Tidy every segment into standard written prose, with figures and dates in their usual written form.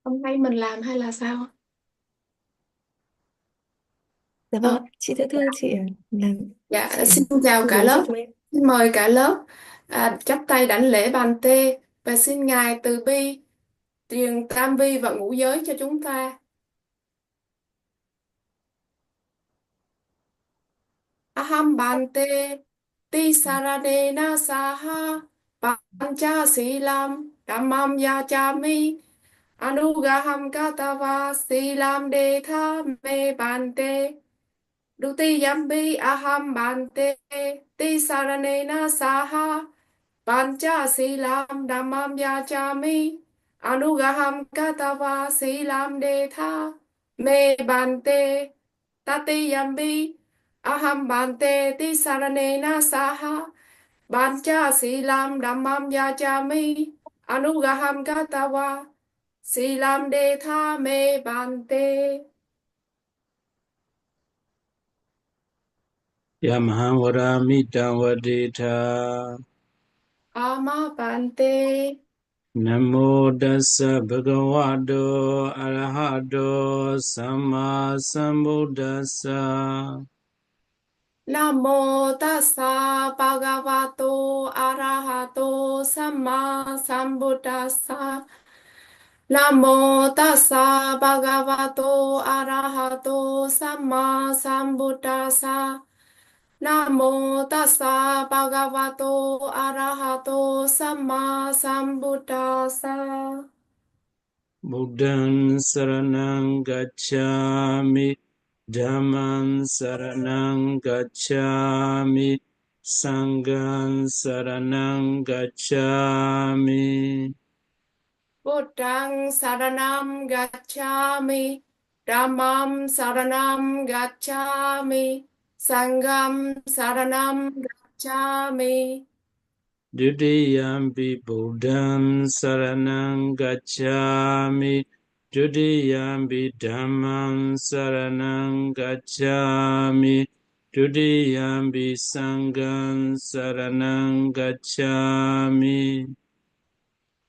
Không hay mình làm hay là sao? Dạ vâng Ờ, ạ, chị thưa chị là dạ, chị xin chào cả hướng dẫn lớp. cho em. Xin mời cả lớp chắp tay đảnh lễ bàn tê và xin Ngài từ bi truyền tam vi và ngũ giới cho chúng ta. Aham bante ti sarane na saha pancha silam dhammam yachami anugaham katava silam de tha me bante duti yambi aham bante ti sarane na saha Pancha silam dhammam yachami anugaham katava silam detha me bante tati yambi aham bante tisaranena saha pancha silam dhammam yachami anugaham katava silam detha me bante Yamaham Varamita Vadita ama bante. Namo Dassa Bhagavato Arahato Sama Sambuddhassa Namo tassa bhagavato arahato samma sambuddhassa. Namo tassa bhagavato arahato samma sambuddhassa. Namo tassa bhagavato arahato samma sambuddhassa. Buddhan Saranang Gacchami Dhamman Saranang Gacchami Sanghan Saranang Gacchami Buddhang saranam gacchami, Dhammam saranam gacchami, Sangham saranam gacchami. Dutiyampi Buddham Saranang Gacchami Dutiyampi Dhammam Saranang Gacchami Dutiyampi Sangham Saranang Gacchami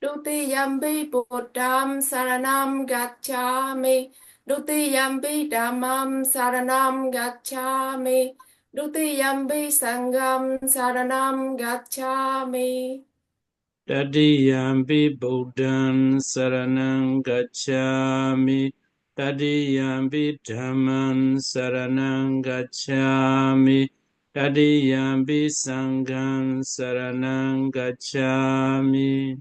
Dutiyampi Buddham saranam gacchami, Dutiyampi Dhammam saranam gacchami, Dutiyampi Sangham saranam gacchami. Tatiyampi Buddham Saranang Gacchami Tatiyampi Dhammam Saranang Gacchami Tatiyampi Sangham Saranang Gacchami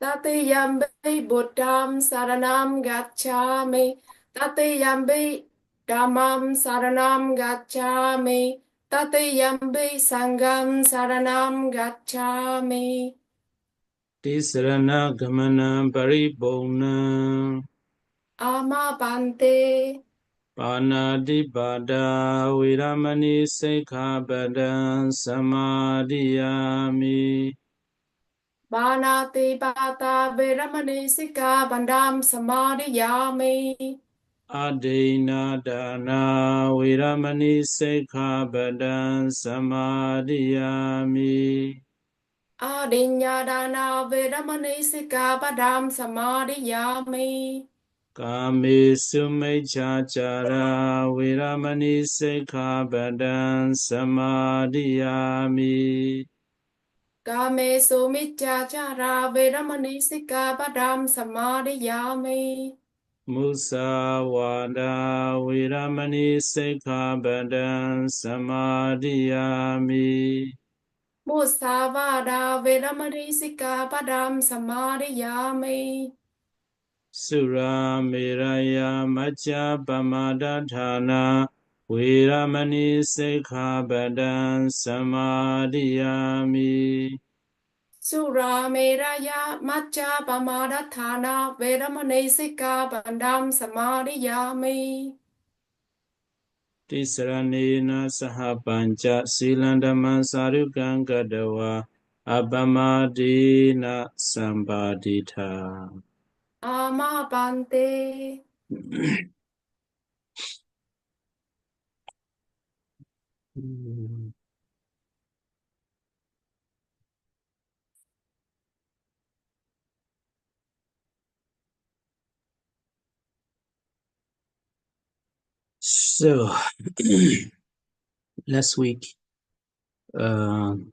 Tatiyampi Buddham saranam gacchami. Tatiyampi Dhammam saranam gacchami. Tatiyampi Sangham saranam gacchami. Tisarana Gamana Paripurna Amabante. Panadipada Viramani Sikkhapada Samadhiyami Banati Bata Veramani Sikkhabandam Samadhiyami. Adena Dana Viramani Sikkhapada Samadhiyami Adinyadana Veramani Sikkhabandam Samadhiyami. Kame Sumechachara Viramani Sikkhapada Samadhiyami Kame Sumichachara Veramani Sikkhabandam Samadhiyami. Musawada Viramani Sikkhapada Samadhiyami Musavada Veramani Sikkhabandam Samadhiyami. Sura Miraya Macha Pamadatthana Viramani Sikkhapada Samadhiyami Sura Meraya Macha Pamadatthana Veramani Sikkhabandam Samadhiyami. Tisaranena Saha Pancha Silandama Sarukang Kadawa Abamadina Sambadita Amabante. So last week, Viriya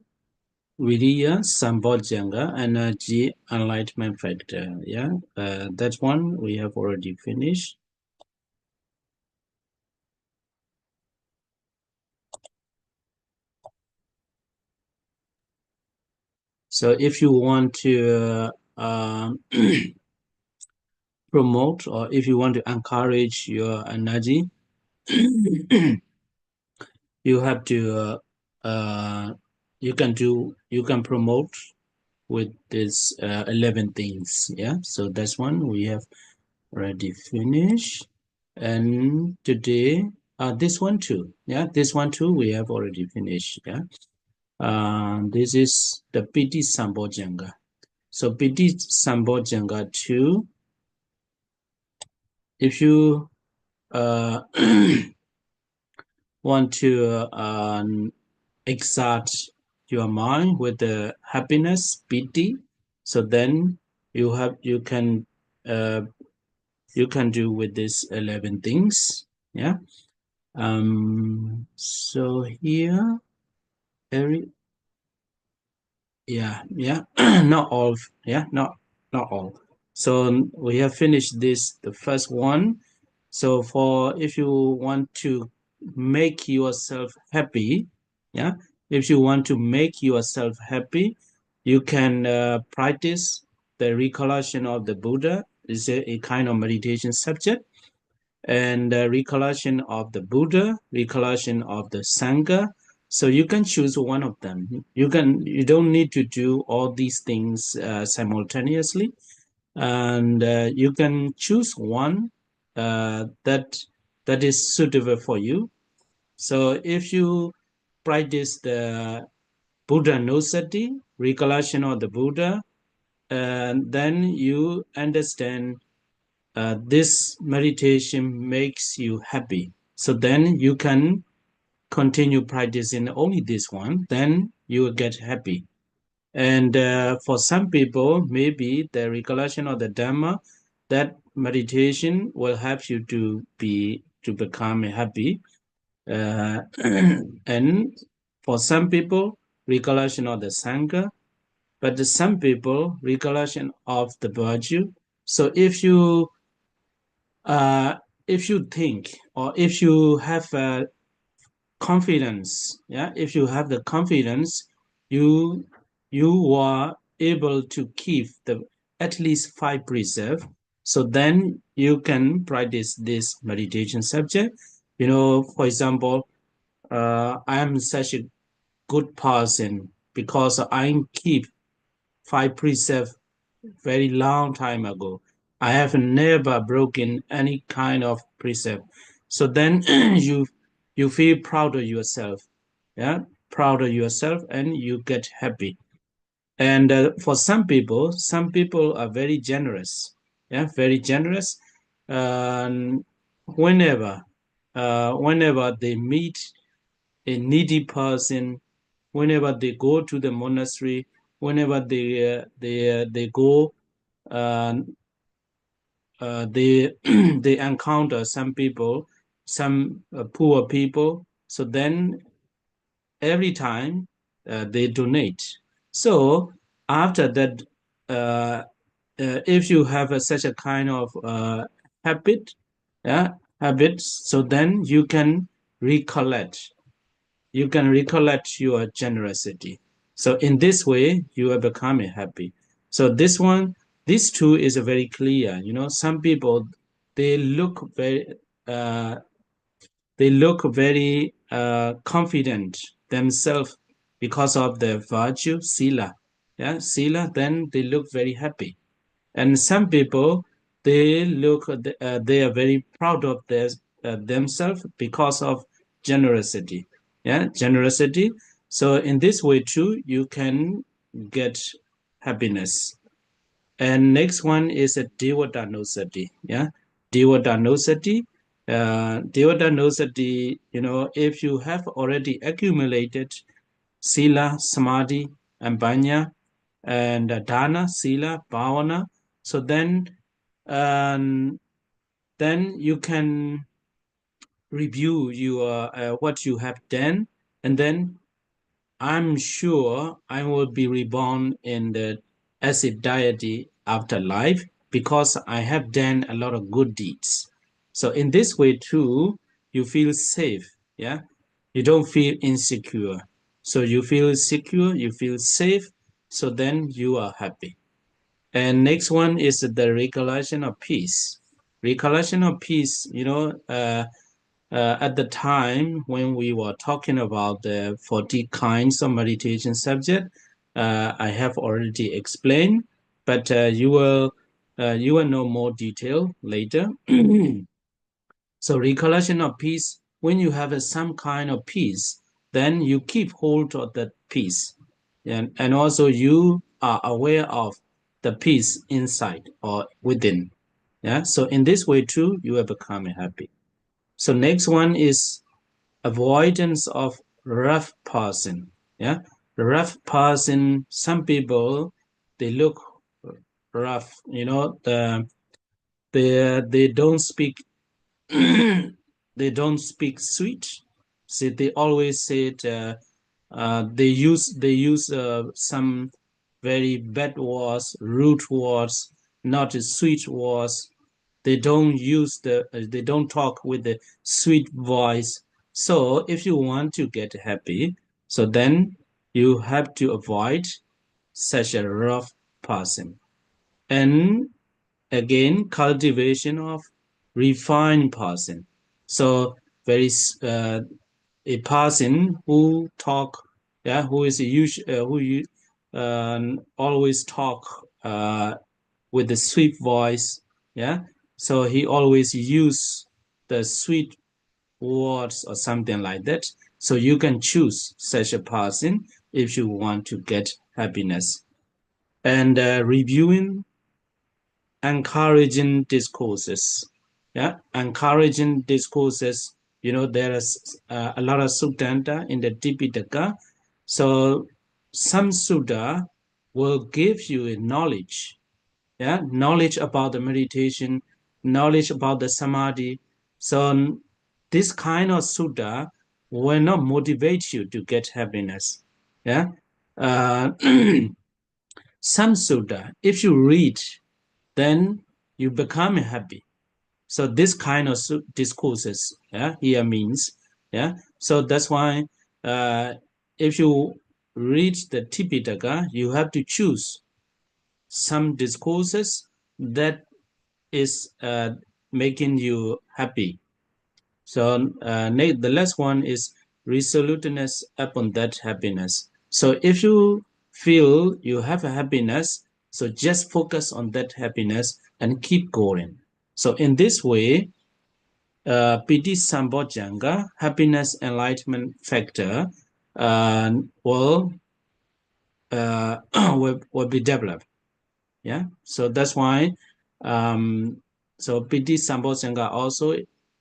Sambojjhanga, energy enlightenment factor. Yeah, that one we have already finished. So if you want to promote, or if you want to encourage your energy, you have to you can promote with this 11 things. Yeah, so that's one we have already finished. And today this one too. Yeah, this one too we have already finished. Yeah, this is the Piti Sambojjhanga. So Piti Sambojjhanga 2, if you want to exert your mind with the happiness, piti, so then you can do with these 11 things. Yeah. So here, not all. Yeah, not all. So we have finished the first one. So if you want to make yourself happy, yeah, if you want to make yourself happy, you can practice the recollection of the Buddha. Is a kind of meditation subject, and recollection of the Buddha, recollection of the Sangha. So you can choose one of them. You don't need to do all these things simultaneously, and you can choose one that is suitable for you. So if you practice the Buddha Nusati, recollection of the Buddha, then you understand this meditation makes you happy. So then you can continue practicing only this one, then you will get happy. And for some people, maybe the recollection of the Dhamma, that meditation will help you to become happy. And for some people, recollection of the Sangha, but some people, recollection of the virtue. So if you think, or if you have confidence, if you have the confidence, you are able to keep at least 5 precepts. So then you can practice this meditation subject. For example, I am such a good person because I keep 5 precepts very long time ago. I have never broken any kind of precept. So then you feel proud of yourself, proud of yourself, and you get happy. And for some people are very generous, very generous. Whenever they meet a needy person, whenever they go to the monastery, whenever they go, they they encounter some people, some poor people. So then every time they donate. So after that, if you have such a kind of habit, so then you can recollect your generosity. So in this way, you are becoming happy. So these two is very clear. Some people, they look very confident themselves because of their virtue, sila. Sila, then they look very happy. And some people, they are very proud of themselves because of generosity. Generosity. So in this way too, you can get happiness. And next one is a Devadanosati. Devadanosati. Devadanosati, if you have already accumulated Sila, Samadhi, and Panya, and Dana, Sila, Bhavana, so then you can review your what you have done, and then I'm sure I will be reborn in the acid deity afterlife because I have done a lot of good deeds. So in this way too, you feel safe. Yeah, you don't feel insecure. So you feel secure, you feel safe. So then you are happy. And next one is the recollection of peace. Recollection of peace, at the time when we were talking about the 40 kinds of meditation subject, I have already explained, but you will know more detail later. So recollection of peace, when you have some kind of peace, then you keep hold of that peace. And also you are aware of the peace inside or within. Yeah. So in this way too, you will become happy. So next one is avoidance of rough person. Yeah. Rough person, some people, they look rough, they don't speak they don't speak sweet. See, they always say they use some very bad words, rude words, not sweet words. They don't talk with the sweet voice. So if you want to get happy, so then you have to avoid such a rough person. And again, cultivation of refined person. So a person who talk, yeah, who is always talk with the sweet voice, yeah. So he always use the sweet words or something like that. So you can choose such a person if you want to get happiness. And reviewing encouraging discourses. Yeah, encouraging discourses. There is a lot of sutta in the Tipitaka. So some sutta will give you a knowledge. Yeah, knowledge about the meditation, knowledge about the samadhi. So this kind of sutta will not motivate you to get happiness. Yeah. Some sutta, if you read, then you become happy. So this kind of discourses, yeah, here means, yeah. So that's why if you read the Tipitaka, you have to choose some discourses that is making you happy. So the last one is resoluteness upon that happiness. So if you feel you have a happiness, so just focus on that happiness and keep going. So in this way, Piti Sambojjhanga, happiness enlightenment factor, will will be developed. Yeah. So that's why. So Piti Sambojjhanga also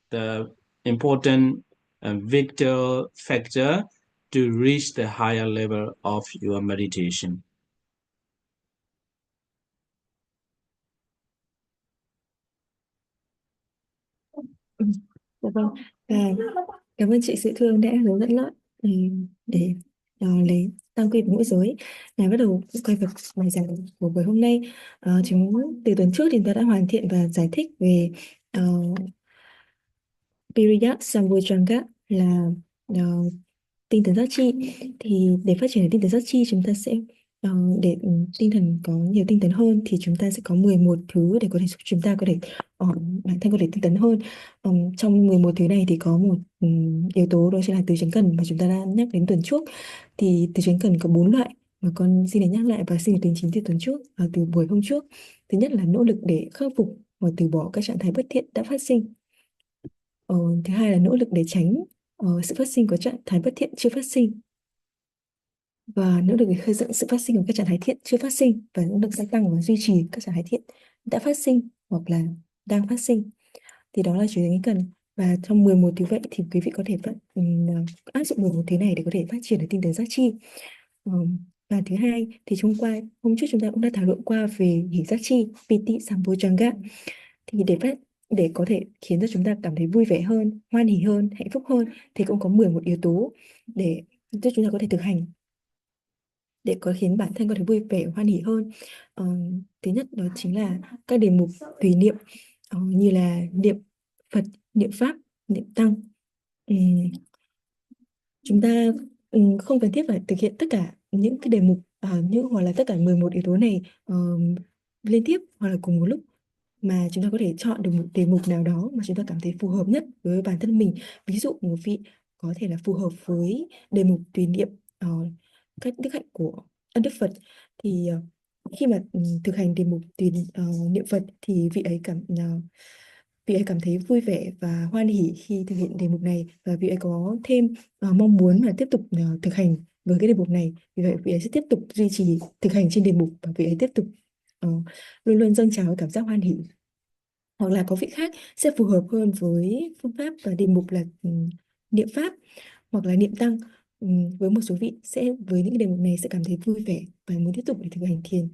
the important victor factor to reach the higher level of your meditation. Dạ vâng. À, cảm ơn chị Sự Thương đã hướng dẫn lợi để lấy tam quy và ngũ giới. Ngài bắt đầu quay vật bài giảng của buổi hôm nay. Từ tuần trước thì ta đã hoàn thiện và giải thích về Piriyat Sambojjhanga là tinh thần giác chi. Thì để phát triển tinh thần giác chi, chúng ta sẽ để tinh thần có nhiều tinh tấn hơn thì chúng ta sẽ có 11 thứ để có thể giúp chúng ta có thể bản thân có thể tinh tấn hơn. Trong 11 thứ này thì có một yếu tố, đó chính là tứ chánh cần mà chúng ta đã nhắc đến tuần trước. Thì tứ chánh cần có 4 loại mà con xin để nhắc lại và xin tính chính từ tuần trước, từ buổi hôm trước. Thứ nhất là nỗ lực để khắc phục và từ bỏ các trạng thái bất thiện đã phát sinh. Thứ hai là nỗ lực để tránh sự phát sinh của trạng thái bất thiện chưa phát sinh, và nỗ lực để khơi dựng sự phát sinh của các trạng thái thiện chưa phát sinh, và nỗ lực gia tăng và duy trì các trạng thái thiện đã phát sinh hoặc là đang phát sinh. Thì đó là tứ chánh cần. Và trong 11 thứ vậy thì quý vị có thể áp dụng 11 thứ này để có thể phát triển được tinh thần giác chi. Và thứ hai thì hôm trước chúng ta cũng đã thảo luận qua về hỷ giác chi, Piti Sambojjhanga. Thì để để có thể khiến cho chúng ta cảm thấy vui vẻ hơn, hoan hỉ hơn, hạnh phúc hơn, thì cũng có 11 yếu tố để giúp chúng ta có thể thực hành, để có khiến bản thân có thể vui vẻ, hoan hỉ hơn. Ờ, Thứ nhất đó chính là các đề mục tùy niệm, như là niệm Phật, niệm Pháp, niệm Tăng. Ừm, Chúng ta không cần thiết phải thực hiện tất cả những cái đề mục, hoặc là tất cả 11 yếu tố này liên tiếp hoặc là cùng một lúc, mà chúng ta có thể chọn được một đề mục nào đó mà chúng ta cảm thấy phù hợp nhất với bản thân mình. Ví dụ một vị có thể là phù hợp với đề mục tùy niệm các đức hạnh của ân đức Phật, thì khi mà thực hành đề mục tùy niệm Phật thì vị ấy cảm thấy vui vẻ và hoan hỉ khi thực hiện đề mục này, và vị ấy có thêm mong muốn là tiếp tục thực hành với cái đề mục này. Vì vậy vị ấy sẽ tiếp tục duy trì thực hành trên đề mục, và vị ấy tiếp tục ờ, luôn luôn dâng trào cái cảm giác hoan hỉ. Hoặc là có vị khác sẽ phù hợp hơn với phương pháp và đề mục là niệm Pháp hoặc là niệm Tăng. Với một số vị sẽ với những cái đề mục này sẽ cảm thấy vui vẻ và muốn tiếp tục để thực hành thiền.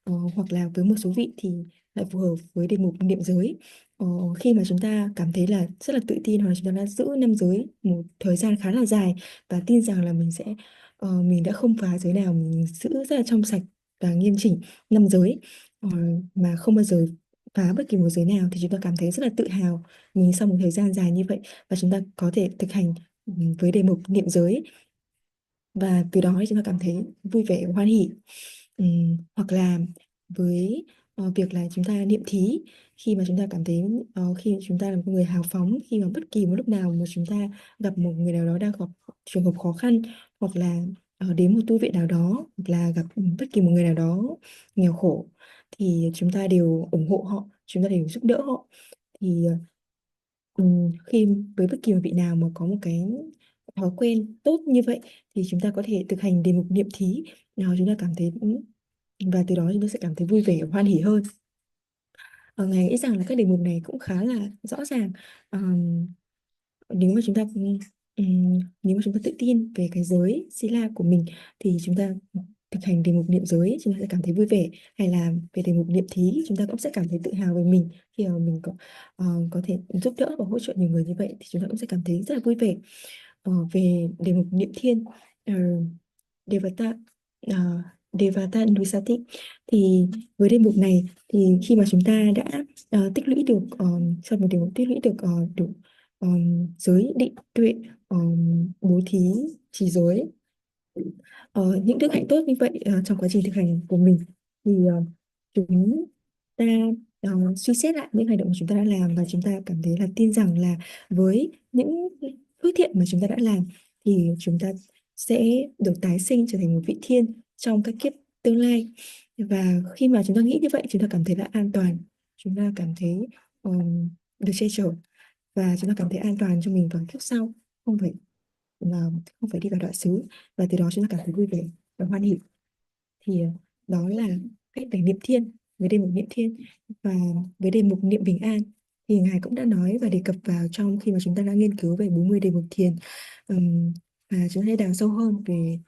Hoặc là với một số vị thì lại phù hợp với đề mục niệm giới. Khi mà chúng ta cảm thấy là rất là tự tin, hoặc là chúng ta đã giữ năm giới một thời gian khá là dài và tin rằng là mình đã không phá giới nào, mình giữ rất là trong sạch và nghiêm chỉnh năm giới, ờ, mà không bao giờ phá bất kỳ một giới nào, thì chúng ta cảm thấy rất là tự hào mình sau một thời gian dài như vậy, và chúng ta có thể thực hành với đề mục niệm giới, và từ đó thì chúng ta cảm thấy vui vẻ và hoan hỉ. Hoặc là với việc là chúng ta niệm thí, khi mà chúng ta cảm thấy khi chúng ta là một người hào phóng, khi mà bất kỳ một lúc nào mà chúng ta gặp một người nào đó đang gặp trường hợp khó khăn, hoặc là đến một tu viện nào đó, hoặc là gặp bất kỳ một người nào đó nghèo khổ, thì chúng ta đều ủng hộ họ, chúng ta đều giúp đỡ họ. Thì khi với bất kỳ một vị nào mà có một cái thói quen tốt như vậy, thì chúng ta có thể thực hành đề mục niệm thí, chúng ta cảm thấy và từ đó chúng ta sẽ cảm thấy vui vẻ, hoan hỉ hơn. Ngài nghĩ rằng là các đề mục này cũng khá là rõ ràng. Ờm, nếu mà chúng ta nếu mà chúng ta tự tin về cái giới sila của mình, thì chúng ta thực hành đề mục niệm giới chúng ta sẽ cảm thấy vui vẻ, hay là về đề mục niệm thí chúng ta cũng sẽ cảm thấy tự hào về mình khi mà mình có thể giúp đỡ và hỗ trợ nhiều người như vậy, thì chúng ta cũng sẽ cảm thấy rất là vui vẻ. Về đề mục niệm thiên, uh, Devata uh, Devata Nusati, thì với đề mục này thì khi mà chúng ta đã tích lũy được sau một đề mục tích lũy được đủ giới định tuệ, bố thí, trì giới, những đức hạnh tốt như vậy trong quá trình thực hành của mình, thì chúng ta suy xét lại những hành động mà chúng ta đã làm, và chúng ta cảm thấy là tin rằng là với những phước thiện mà chúng ta đã làm, thì chúng ta sẽ được tái sinh trở thành một vị thiên trong các kiếp tương lai. Và khi mà chúng ta nghĩ như vậy, chúng ta cảm thấy là an toàn, chúng ta cảm thấy được che chở, và chúng ta cảm thấy an toàn cho mình vào kiếp sau, không phải là không phải đi vào đoạn xứ, và từ đó chúng ta cảm thấy vui vẻ và hoan hỉ. Thì đó là cách để niệm thiên, với đề mục niệm thiên. Và với đề mục niệm bình an thì ngài cũng đã nói và đề cập vào trong khi mà chúng ta đã nghiên cứu về 40 đề mục thiền. Và chúng ta hãy đào sâu hơn về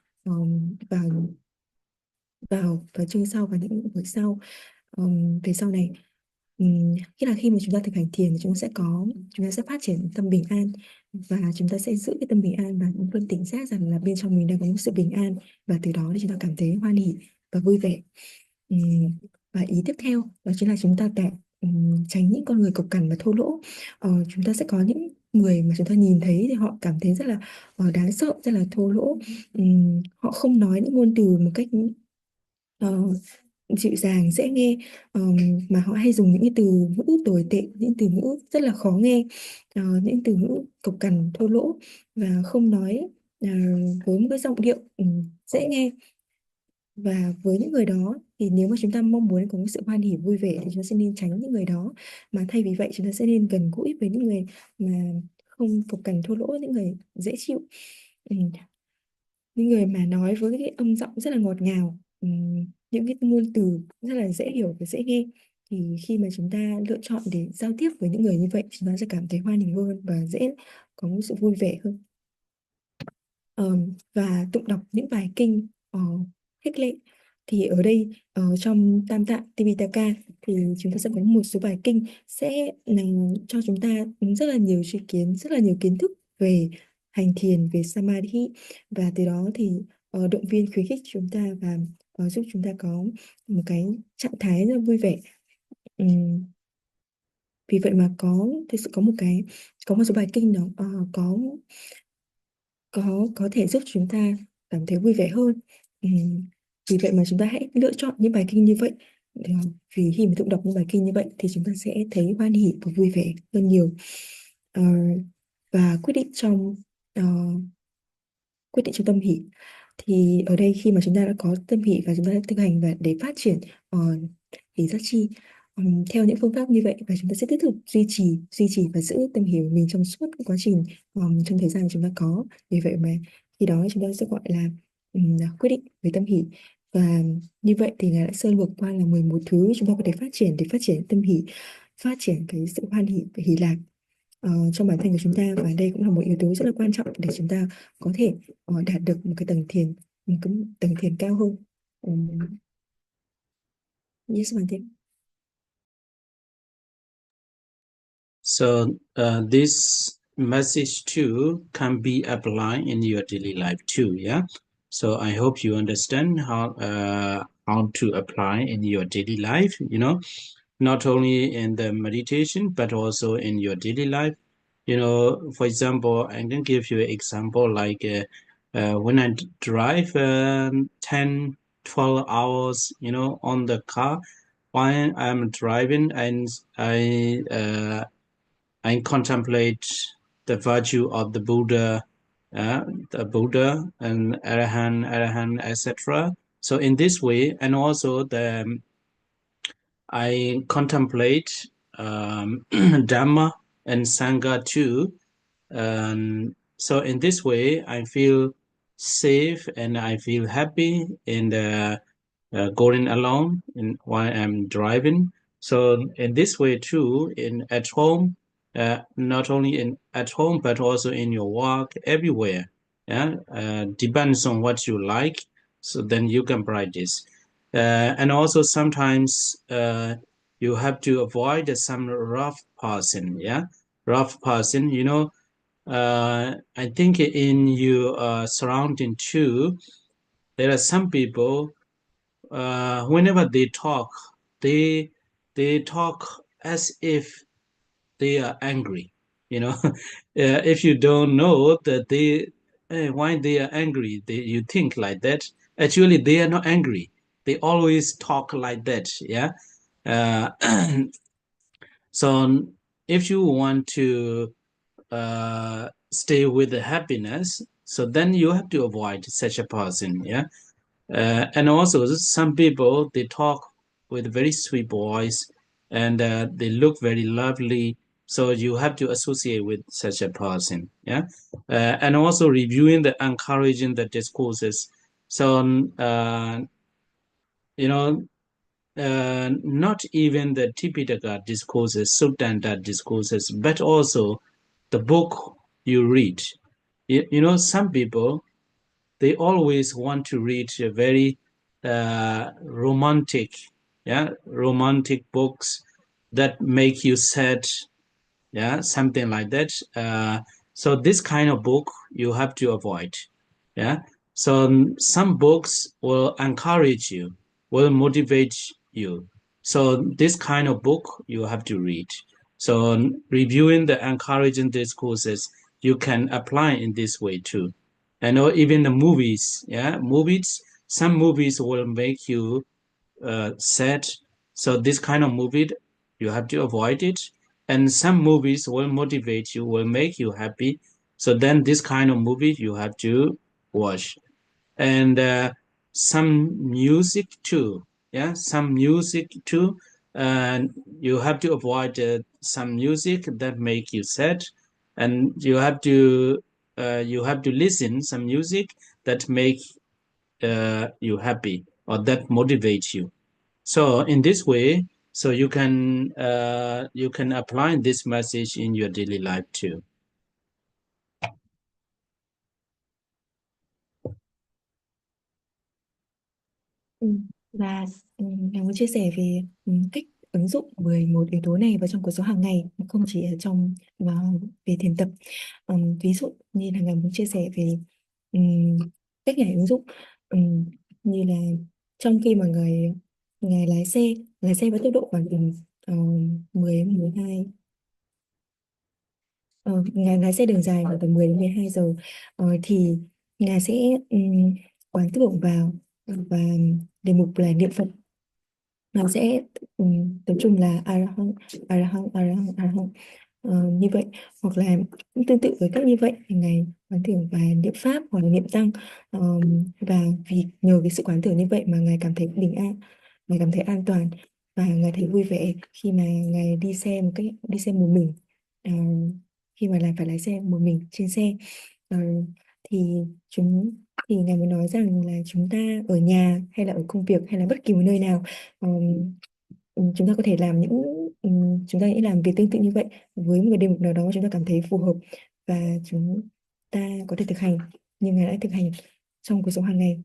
vào vào chương sau và những buổi sau. Về sau này, khi mà chúng ta thực hành thiền thì chúng ta sẽ phát triển tâm bình an, và chúng ta sẽ giữ cái tâm bình an, và luôn tỉnh giác rằng là bên trong mình đang có một sự bình an, và từ đó thì chúng ta cảm thấy hoan hỉ và vui vẻ. Và ý tiếp theo đó chính là chúng ta tránh những con người cộc cằn và thô lỗ. Chúng ta sẽ có những người mà chúng ta nhìn thấy thì họ cảm thấy rất là đáng sợ, rất là thô lỗ. Họ không nói những ngôn từ một cách ờ, dịu dàng dễ nghe, mà họ hay dùng những cái từ ngữ tồi tệ, những từ ngữ rất là khó nghe, những từ ngữ cộc cằn thô lỗ, và không nói ờ, với một cái giọng điệu dễ nghe. Và với những người đó thì nếu mà chúng ta mong muốn có một sự hoan hỉ vui vẻ, thì chúng ta sẽ nên tránh những người đó, mà thay vì vậy chúng ta sẽ nên gần gũi với những người mà không cộc cằn thô lỗ, những người dễ chịu. Ừm, những người mà nói với cái âm giọng rất là ngọt ngào, những cái ngôn từ rất là dễ hiểu và dễ nghe, thì khi mà chúng ta lựa chọn để giao tiếp với những người như vậy, chúng ta sẽ cảm thấy hoan hỉ hơn và dễ có một sự vui vẻ hơn. Và tụng đọc những bài kinh khích lệ Thì ở đây trong Tam Tạng Tipitaka thì chúng ta sẽ có một số bài kinh sẽ cho chúng ta rất là nhiều tri kiến, rất là nhiều kiến thức về hành thiền, về Samadhi, và từ đó thì động viên khuyến khích chúng ta và giúp chúng ta có một cái trạng thái rất là vui vẻ. Vì vậy mà thực sự có một số bài kinh đó có thể giúp chúng ta cảm thấy vui vẻ hơn. Vì vậy mà chúng ta hãy lựa chọn những bài kinh như vậy. Vì khi mà tụng đọc những bài kinh như vậy thì chúng ta sẽ thấy hoan hỉ và vui vẻ hơn nhiều. Và quyết định trong tâm hỷ. Thì ở đây khi mà chúng ta đã có tâm hỷ và chúng ta đã thực hành và để phát triển hỷ giác chi theo những phương pháp như vậy, và chúng ta sẽ tiếp tục duy trì và giữ tâm hỷ của mình trong suốt quá trình trong thời gian mà chúng ta có. Vì vậy mà khi đó chúng ta sẽ gọi là quyết định về tâm hỷ. Và như vậy thì Ngài đã sơ lược qua là 11 thứ chúng ta có thể phát triển để phát triển tâm hỷ, phát triển cái sự hoan hỷ và hỷ lạc trong bản thân của chúng ta. Và đây cũng là một yếu tố rất là quan trọng để chúng ta có thể đạt được một cái tầng thiền cao hơn. Yes, Bante. So this message too can be applied in your daily life too, yeah. So I hope you understand how to apply in your daily life, you know, not only in the meditation but also in your daily life. You know, for example, I can give you an example like when I drive 10, 12 hours, you know, on the car, while I'm driving, and I contemplate the virtue of the Buddha and Arahant, etc. So in this way, and also I contemplate Dhamma and Sangha too. So in this way, I feel safe and I feel happy in the going along while I'm driving. So in this way too, at home, not only at home but also in your work, everywhere. Yeah, depends on what you like. So then you can practice. And also sometimes you have to avoid some rough person. Yeah, rough person. You know, I think in your surrounding too, there are some people. Whenever they talk as if they are angry, you know. If you don't know that why they are angry, you think like that. Actually they are not angry, they always talk like that. Yeah. uh, so if you want to stay with the happiness, so then you have to avoid such a person. Yeah. And also some people, they talk with very sweet voice, and they look very lovely, so you have to associate with such a person. Yeah. And also reviewing the encouraging the discourses. So you know, not even the Tipitaka discourses, Sutta discourses, but also the book you read. You know, some people, they always want to read a very romantic books that make you sad, yeah, something like that. So this kind of book you have to avoid. Yeah. So some books will encourage you, will motivate you. So this kind of book you have to read. So reviewing the encouraging discourses, you can apply in this way too. And even the movies, yeah, some movies will make you sad. So this kind of movie, you have to avoid it. And some movies will motivate you, will make you happy. So then this kind of movie you have to watch. And some music too. Yeah, some music too. And you have to avoid some music that make you sad. And you have to listen some music that make you happy or that motivates you. So in this way, so you can apply this message in your daily life too. Và mình muốn chia sẻ về cách ứng dụng 11 yếu tố này vào trong cuộc sống hàng ngày, không chỉ ở trong và về thiền tập. Ví dụ như là Ngài muốn chia sẻ về ừm, cách Ngài ứng dụng, như là trong khi mà Ngài lái xe với tốc độ khoảng tầm 10 12 Ngài lái xe đường dài khoảng tầm 10 đến 12 giờ, thì Ngài sẽ quán tưởng vào và đề mục là niệm Phật. Nó sẽ tập trung là Arahant, Arahant, Arahant, Arahant. Như vậy, hoặc là cũng tương tự với cách như vậy thì Ngài quán tưởng và niệm Pháp hoặc là niệm Tăng. Và vì nhờ cái sự quán tưởng như vậy mà Ngài cảm thấy bình an, Ngài cảm thấy an toàn, và Ngài thấy vui vẻ khi mà Ngài đi xe một mình. Ờ, Khi mà phải lái xe một mình trên xe. Ờ, thì chúng thì Ngài muốn nói rằng là chúng ta ở nhà hay là ở công việc hay là bất kỳ một nơi nào, chúng ta có thể làm chúng ta hãy làm việc tương tự như vậy với một đề mục nào đó chúng ta cảm thấy phù hợp, và chúng ta có thể thực hành như Ngài đã thực hành trong cuộc sống hàng ngày.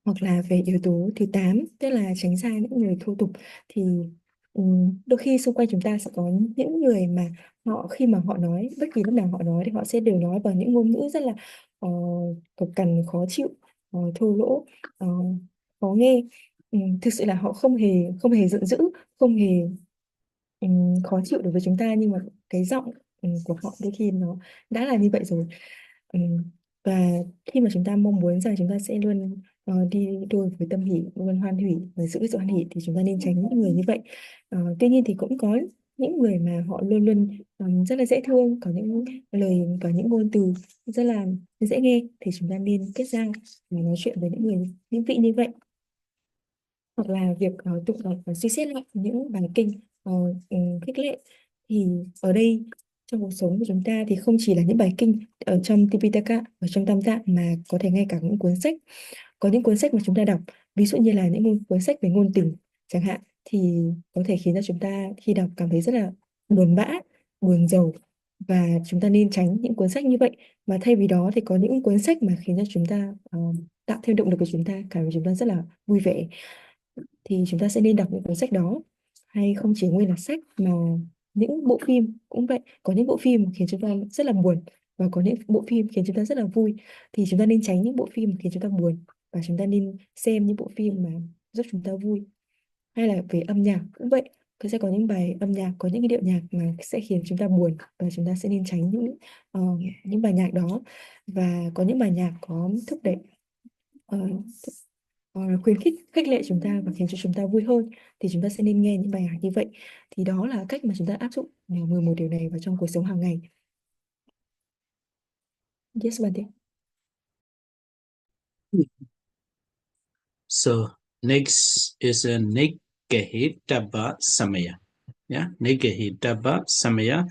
Hoặc là về yếu tố thứ 8, tức là tránh xa những người thô tục. Thì đôi khi xung quanh chúng ta sẽ có những người mà khi mà họ nói, bất kỳ lúc nào họ nói thì họ sẽ đều nói bằng những ngôn ngữ rất là cộc cằn, khó chịu, thô lỗ, ờ, khó nghe. Thực sự là họ không hề giận dữ, không hề khó chịu đối với chúng ta, nhưng mà cái giọng của họ đôi khi nó đã là như vậy rồi. Và khi mà chúng ta mong muốn rằng chúng ta sẽ luôn đi đôi với tâm hỷ, luôn hoan hỷ và giữ sự hoan hỷ, thì chúng ta nên tránh những người như vậy. Tuy nhiên thì cũng có những người mà họ luôn luôn rất là dễ thương, có những lời, có những ngôn từ rất là dễ nghe, thì chúng ta nên kết giao và nói chuyện với những vị như vậy. Hoặc là việc tụng đọc và suy xét lại những bài kinh khích lệ. Thì ở đây trong cuộc sống của chúng ta thì không chỉ là những bài kinh ở trong Tipitaka, ở trong Tam Tạng, mà có thể ngay cả những cuốn sách. Có những cuốn sách mà chúng ta đọc, ví dụ như là những cuốn sách về ngôn tình chẳng hạn, thì có thể khiến cho chúng ta khi đọc cảm thấy rất là buồn bã, buồn rầu, và chúng ta nên tránh những cuốn sách như vậy. Và thay vì đó thì có những cuốn sách mà khiến cho chúng ta tạo thêm động lực của chúng ta, cảm thấy chúng ta rất là vui vẻ, thì chúng ta sẽ nên đọc những cuốn sách đó. Hay không chỉ nguyên là sách mà những bộ phim cũng vậy, có những bộ phim khiến chúng ta rất là buồn và có những bộ phim khiến chúng ta rất là vui, thì chúng ta nên tránh những bộ phim khiến chúng ta buồn và chúng ta nên xem những bộ phim mà giúp chúng ta vui. Hay là về âm nhạc cũng vậy, sẽ có những bài âm nhạc, có những cái điệu nhạc mà sẽ khiến chúng ta buồn, và chúng ta sẽ nên tránh ờ, những bài nhạc đó. Và có những bài nhạc có thúc đẩy, ờ, khuyến khích, khích lệ chúng ta và khiến cho chúng ta vui hơn, thì chúng ta sẽ nên nghe những bài hát như vậy. Thì đó là cách mà chúng ta áp dụng 11 điều này vào trong cuộc sống hàng ngày. Yes, Bante. So next is a Nikahitaba Samaya. Yeah, Nikahitaba Samaya,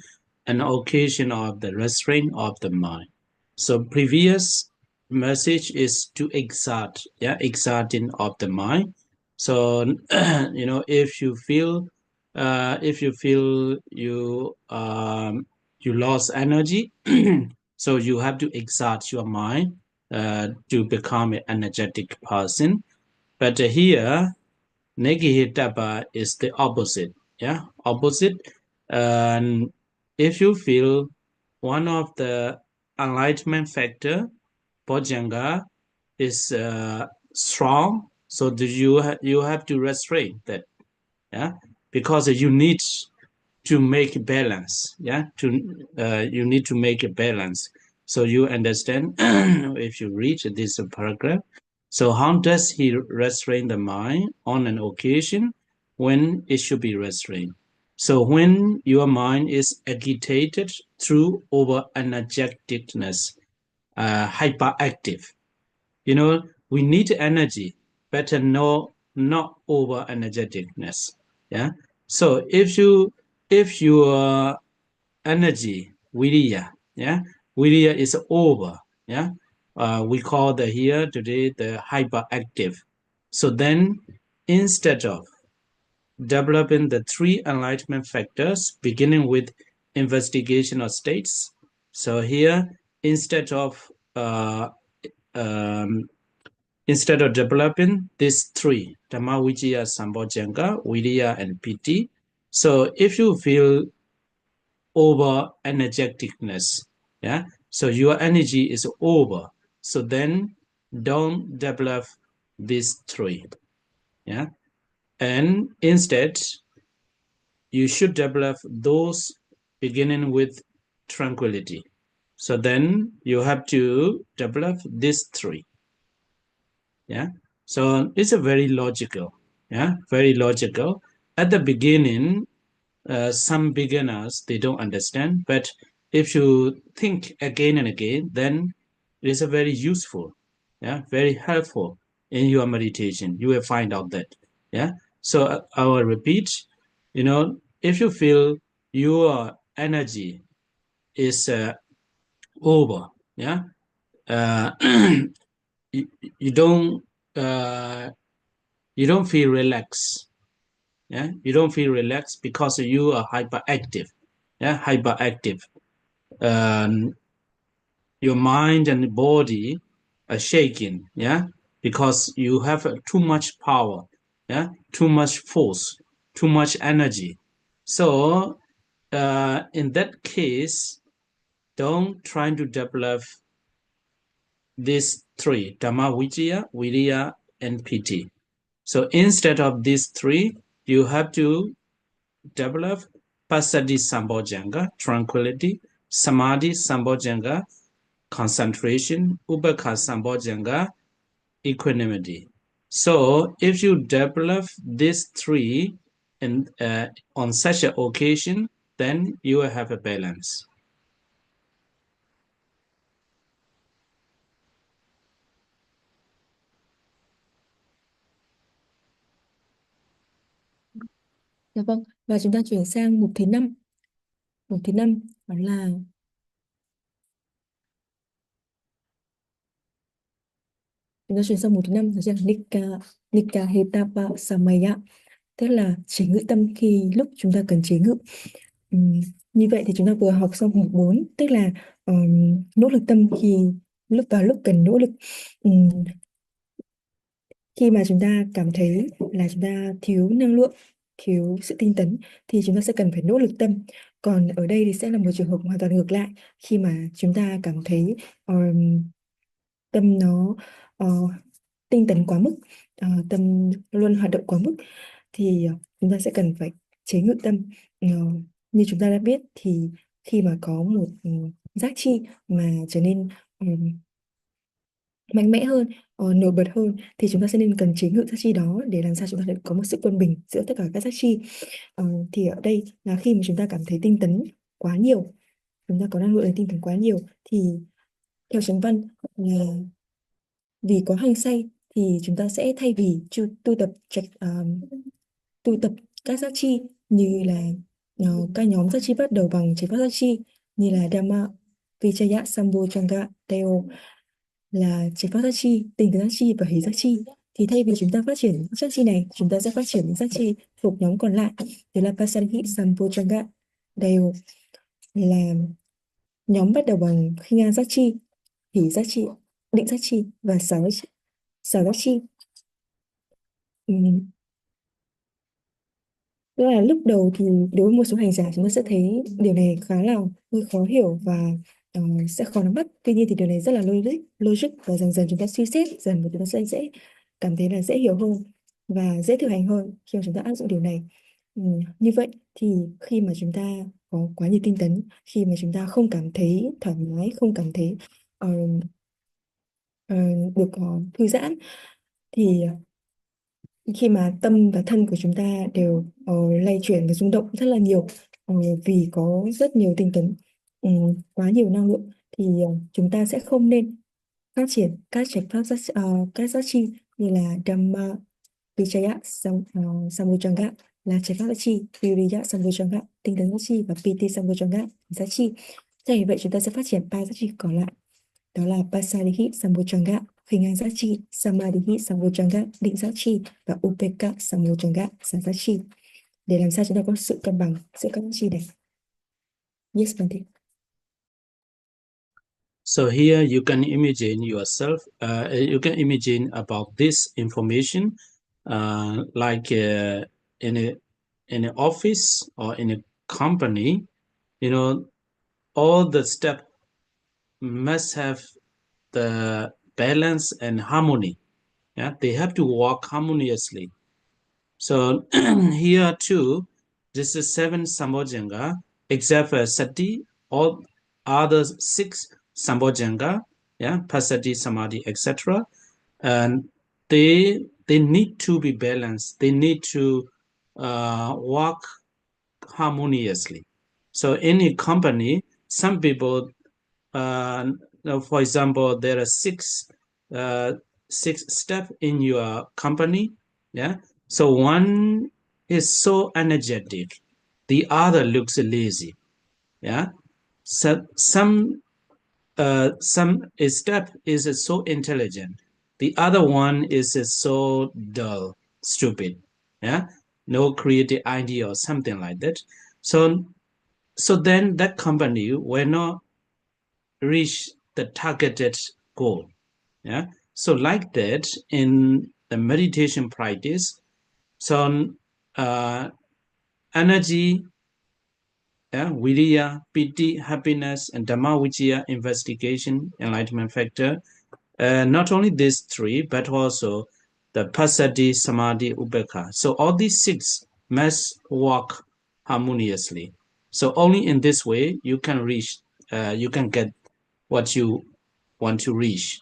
an occasion of the restraint of the mind. So previous message is to exerting of the mind. So if you feel you lost energy, so you have to exert your mind to become an energetic person. But here, Negihitaba is the opposite. Yeah, opposite. And if you feel one of the enlightenment factor, Bojjhanga, is strong, so you have to restrain that. Yeah, because you need to make balance. Yeah, you need to make a balance. So you understand if you reach this paragraph. So how does he restrain the mind on an occasion when it should be restrained? So when your mind is agitated through over-energeticness, hyperactive, we need energy, but not over-energeticness. Yeah. So if your energy, viriya, viriya is over, we call here today the hyperactive. So then, instead of developing the 3 enlightenment factors, beginning with investigation of states, so here instead of instead of developing these three, Dhamma Vijaya Sambojjhanga, Viriya, and Piti. So if you feel over energeticness, yeah, so your energy is over, so then don't develop these three, yeah, and instead you should develop those beginning with tranquility. So then you have to develop these three, yeah. So it's a very logical, yeah, very logical. At the beginning, some beginners, they don't understand, but if you think again and again, then it is a very useful, yeah, very helpful in your meditation. You will find out that, yeah. So I will repeat, if you feel your energy is over, yeah, uh, you, you don't you don't feel relaxed, yeah, you don't feel relaxed because you are hyperactive, yeah, hyperactive. Your mind and body are shaking, yeah, because you have too much power, yeah, too much force, too much energy. So in that case, don't try to develop these three, Dhamma Vijaya, Viriya, and Piti. So instead of these three, you have to develop Passaddhi Sambojjhanga, tranquility, Samadhi Sambojjhanga, concentration, Upekkha Sambojjhanga, equanimity. So if you develop these three on such an occasion, then you will have a balance. Dạ vâng, và chúng ta chuyển sang mục thứ 5. Mục thứ 5 đó là chúng ta chuyển sang mục thứ 5 đó là Nikka Hetapa Samaya, tức là chế ngự tâm khi lúc chúng ta cần chế ngự. Như vậy thì chúng ta vừa học xong mục 4, tức là nỗ lực tâm khi lúc cần nỗ lực. Khi mà chúng ta cảm thấy là chúng ta thiếu năng lượng, thiếu sự tinh tấn thì chúng ta sẽ cần phải nỗ lực tâm. Còn ở đây thì sẽ là một trường hợp hoàn toàn ngược lại, khi mà chúng ta cảm thấy tâm nó tinh tấn quá mức, tâm luôn hoạt động quá mức, thì chúng ta sẽ cần phải chế ngự tâm. Như chúng ta đã biết thì khi mà có một giác chi mà trở nên mạnh mẽ hơn, nổi bật hơn, thì chúng ta sẽ nên cần chế ngự giác chi đó để làm sao chúng ta có một sự quân bình giữa tất cả các giác chi. Thì ở đây là khi mà chúng ta cảm thấy tinh tấn quá nhiều, chúng ta có năng lượng để tinh tấn quá nhiều, thì theo chánh văn là vì có hăng say thì chúng ta sẽ thay vì tu tập các giác chi như là các nhóm giác chi bắt đầu bằng chế pháp giác chi như là Dhamma Vijaya Sambojjhanga theo là chế pháp giác chi, tinh tấn giác chi và hỷ giác chi, thì thay vì chúng ta phát triển giác chi này, chúng ta sẽ phát triển những giác chi thuộc nhóm còn lại, đó là Passaddhi Sambojjhanga đều là nhóm bắt đầu bằng khi ngang giác chi, hỷ giác chi, định giác chi và xả giác chi. Tức là lúc đầu thì đối với một số hành giả chúng ta sẽ thấy điều này khá là hơi khó hiểu và sẽ khó nắm bắt. Tuy nhiên thì điều này rất là logic và dần dần chúng ta suy xét dần và chúng ta sẽ dễ cảm thấy là dễ hiểu hơn và dễ thực hành hơn khi mà chúng ta áp dụng điều này. Như vậy thì khi mà chúng ta có quá nhiều tinh tấn, khi mà chúng ta không cảm thấy thoải mái, không cảm thấy được thư giãn, thì khi mà tâm và thân của chúng ta đều lay chuyển và rung động rất là nhiều, vì có rất nhiều tinh tấn, quá nhiều năng lượng, thì chúng ta sẽ không nên phát triển các trạch pháp các giác chi như là Dhamma Vijaya Sambojjhanga là trạch pháp giác chi, Viriya Sambojjhanga tinh tấn giác chi và Piti Sambojjhanga giác chi. Thay vậy chúng ta sẽ phát triển ba giác chi còn lại, đó là Passaddhi Sambojjhanga khi ngang giác chi, Samadhi Sambojjhanga định giác chi và Upekkha Sambojjhanga xả giác chi, để làm sao chúng ta có sự cân bằng giữa các giác chi này. Yes, Bante. So here you can imagine yourself, you can imagine about this information, like in an office or in a company, all the steps must have the balance and harmony. Yeah, they have to work harmoniously. So here too, this is 7 Sambojjhanga, except for Sati, all other 6 Sambojjhanga, yeah, Pasati, Samadhi, etc. And they need to be balanced. They need to work harmoniously. So in a company, some people, for example, there are 6 steps in your company. Yeah. So one is so energetic, the other looks lazy. Yeah. So some step is so intelligent, the other one is so dull, stupid. Yeah. No creative idea or something like that. So then that company will not reach the targeted goal. Yeah. So like that in the meditation practice, so energy, viriya, piti, happiness, and dhamma vichaya, investigation, enlightenment factor. Not only these 3, but also the passaddhi, samadhi, upekkha. So all these 6 must work harmoniously. So only in this way you can reach, you can get what you want to reach.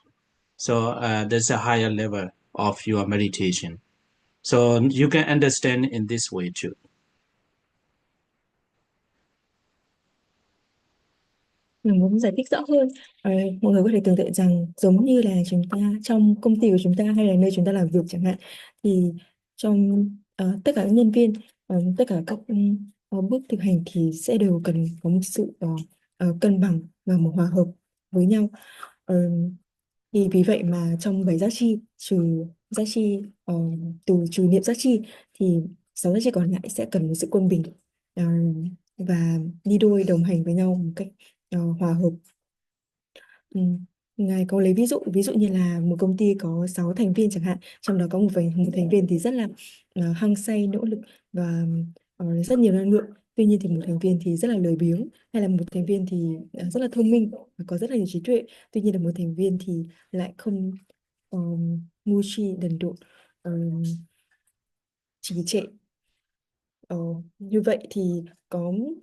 So there's a higher level of your meditation. So you can understand in this way too. Mình muốn giải thích rõ hơn. Mọi người có thể tưởng tượng rằng giống như là chúng ta trong công ty của chúng ta hay là nơi chúng ta làm việc chẳng hạn, thì trong tất cả các nhân viên, tất cả các bước thực hành thì sẽ đều cần có một sự cân bằng và một hòa hợp với nhau. Thì vì vậy mà trong 7 giác chi, trừ giác chi trừ niệm giác chi, thì 6 giác chi còn lại sẽ cần một sự quân bình và đi đôi đồng hành với nhau một cách hòa hợp. Ngài có lấy ví dụ như là một công ty có 6 thành viên chẳng hạn, trong đó có một thành viên thì rất là hăng say, nỗ lực và rất nhiều năng lượng. Tuy nhiên thì một thành viên thì rất là lười biếng, hay là một thành viên thì rất là thông minh và có rất là nhiều trí tuệ. Tuy nhiên là một thành viên thì lại không ngu si, đần độn, trì trệ. Như vậy thì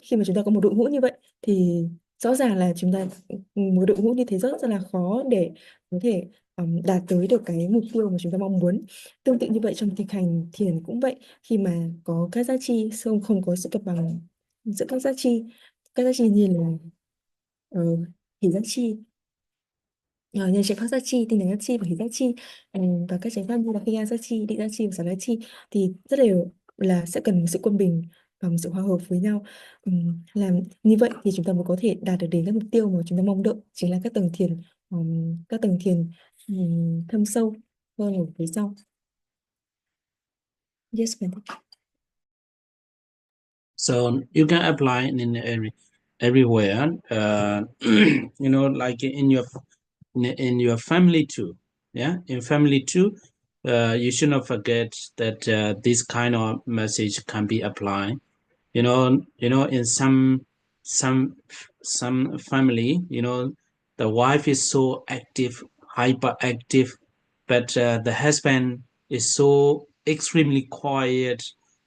khi mà chúng ta có một đội ngũ như vậy thì rõ ràng là chúng ta một đội ngũ như thế rất là khó để có thể đạt tới được cái mục tiêu mà chúng ta mong muốn. Tương tự như vậy trong thực hành thiền cũng vậy, khi mà có các giác chi không có sự cân bằng giữa các giác chi như là hỷ giác chi, nhân chánh pháp giác chi, tinh tấn giác chi và hỷ giác chi, và các chánh pháp như là khi giác chi, định giác chi và xả giác chi, thì rất đều là sẽ cần sự quân bình và một sự hòa hợp với nhau. Làm như vậy thì chúng ta mới có thể đạt được đến các mục tiêu mà chúng ta mong đợi, chính là các tầng thiền thâm sâu hơn ở phía sau. Yes, So you can apply in everywhere, like in your family too. Yeah, in family too, you should not forget that this kind of message can be applied. In some family, the wife is so active, hyperactive, but the husband is so extremely quiet.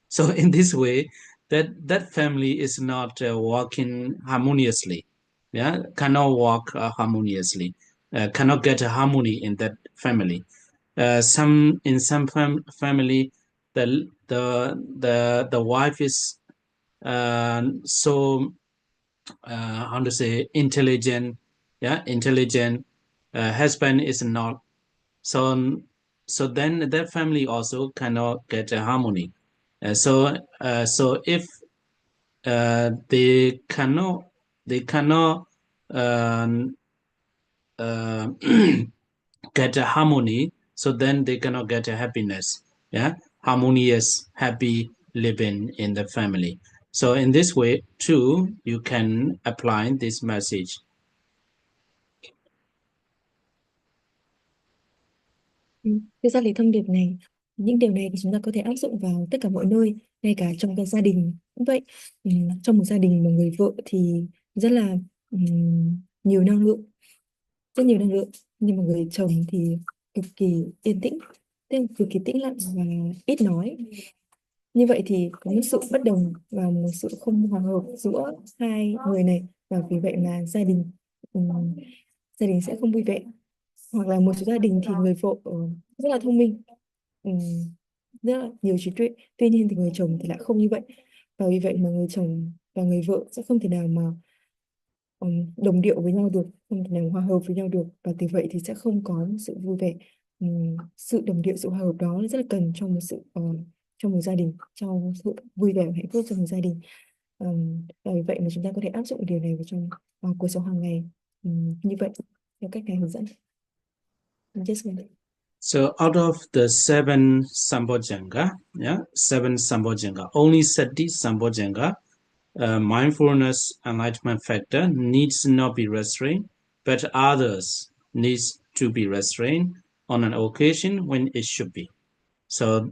So in this way, that family is not working harmoniously. Yeah, cannot work harmoniously. Cannot get a harmony in that family. In some family, the wife is so how to say, intelligent. Yeah, intelligent. Husband is not. So then that family also cannot get a harmony. So if they cannot get a harmony, so then they cannot get a happiness. Yeah, harmonious, happy living in the family. So in this way too, you can apply this message. Thực ra thì thông điệp này, những điều này thì chúng ta có thể áp dụng vào tất cả mọi nơi, ngay cả trong cái gia đình cũng vậy. Trong một gia đình mà người vợ thì rất là nhiều năng lượng, rất nhiều năng lượng, nhưng mà người chồng thì cực kỳ yên tĩnh, tức là cực kỳ tĩnh lặng và ít nói. Như vậy thì có một sự bất đồng và một sự không hòa hợp giữa hai người này, và vì vậy mà gia đình sẽ không vui vẻ. Hoặc là một số gia đình thì người vợ rất là thông minh, ừm, rất là nhiều trí tuệ, tuy nhiên thì người chồng thì lại không như vậy, và vì vậy mà người chồng và người vợ sẽ không thể nào mà đồng điệu với nhau được, không thể nào hòa hợp với nhau được, và từ vậy thì sẽ không có một sự vui vẻ. Sự đồng điệu, sự hòa hợp đó rất là cần trong một trong một gia đình, trong sự vui vẻ và hạnh phúc trong một gia đình. Và vì vậy mà chúng ta có thể áp dụng điều này vào trong cuộc sống hàng ngày, như vậy theo cách này hướng dẫn. Yes, ma'am. So out of the 7 Sambojjhanga, seven Sambojjhanga, only Sati Sambojjhanga, mindfulness enlightenment factor needs not be restrained, but others needs to be restrained on an occasion when it should be. So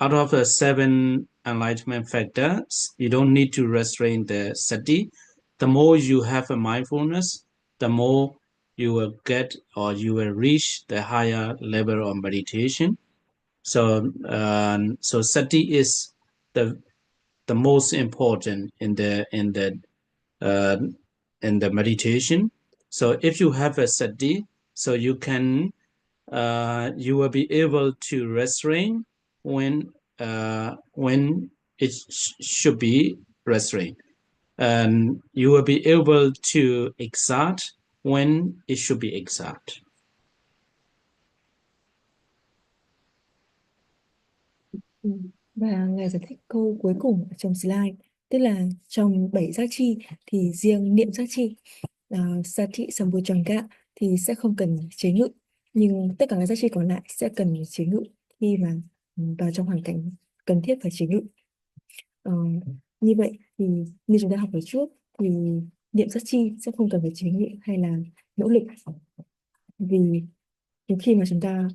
out of the 7 enlightenment factors, you don't need to restrain the sati. The more you have a mindfulness, the more you will get or you will reach the higher level of meditation. So sati is the most important in the meditation. So if you have a sati, so you will be able to restrain when it should be restrained, and you will be able to exert when it should be exert. Và ngài giải thích câu cuối cùng ở trong slide, tức là trong 7 giác chi thì riêng niệm giác chi, Sati Sambojjhanga, thì sẽ không cần chế ngự, nhưng tất cả các giác chi còn lại sẽ cần chế ngự khi mà vào trong hoàn cảnh cần thiết phải chế ngự. Như vậy thì như chúng ta học ở trước thì niệm giác chi sẽ không cần phải chế ngự hay là nỗ lực, vì khi mà chúng ta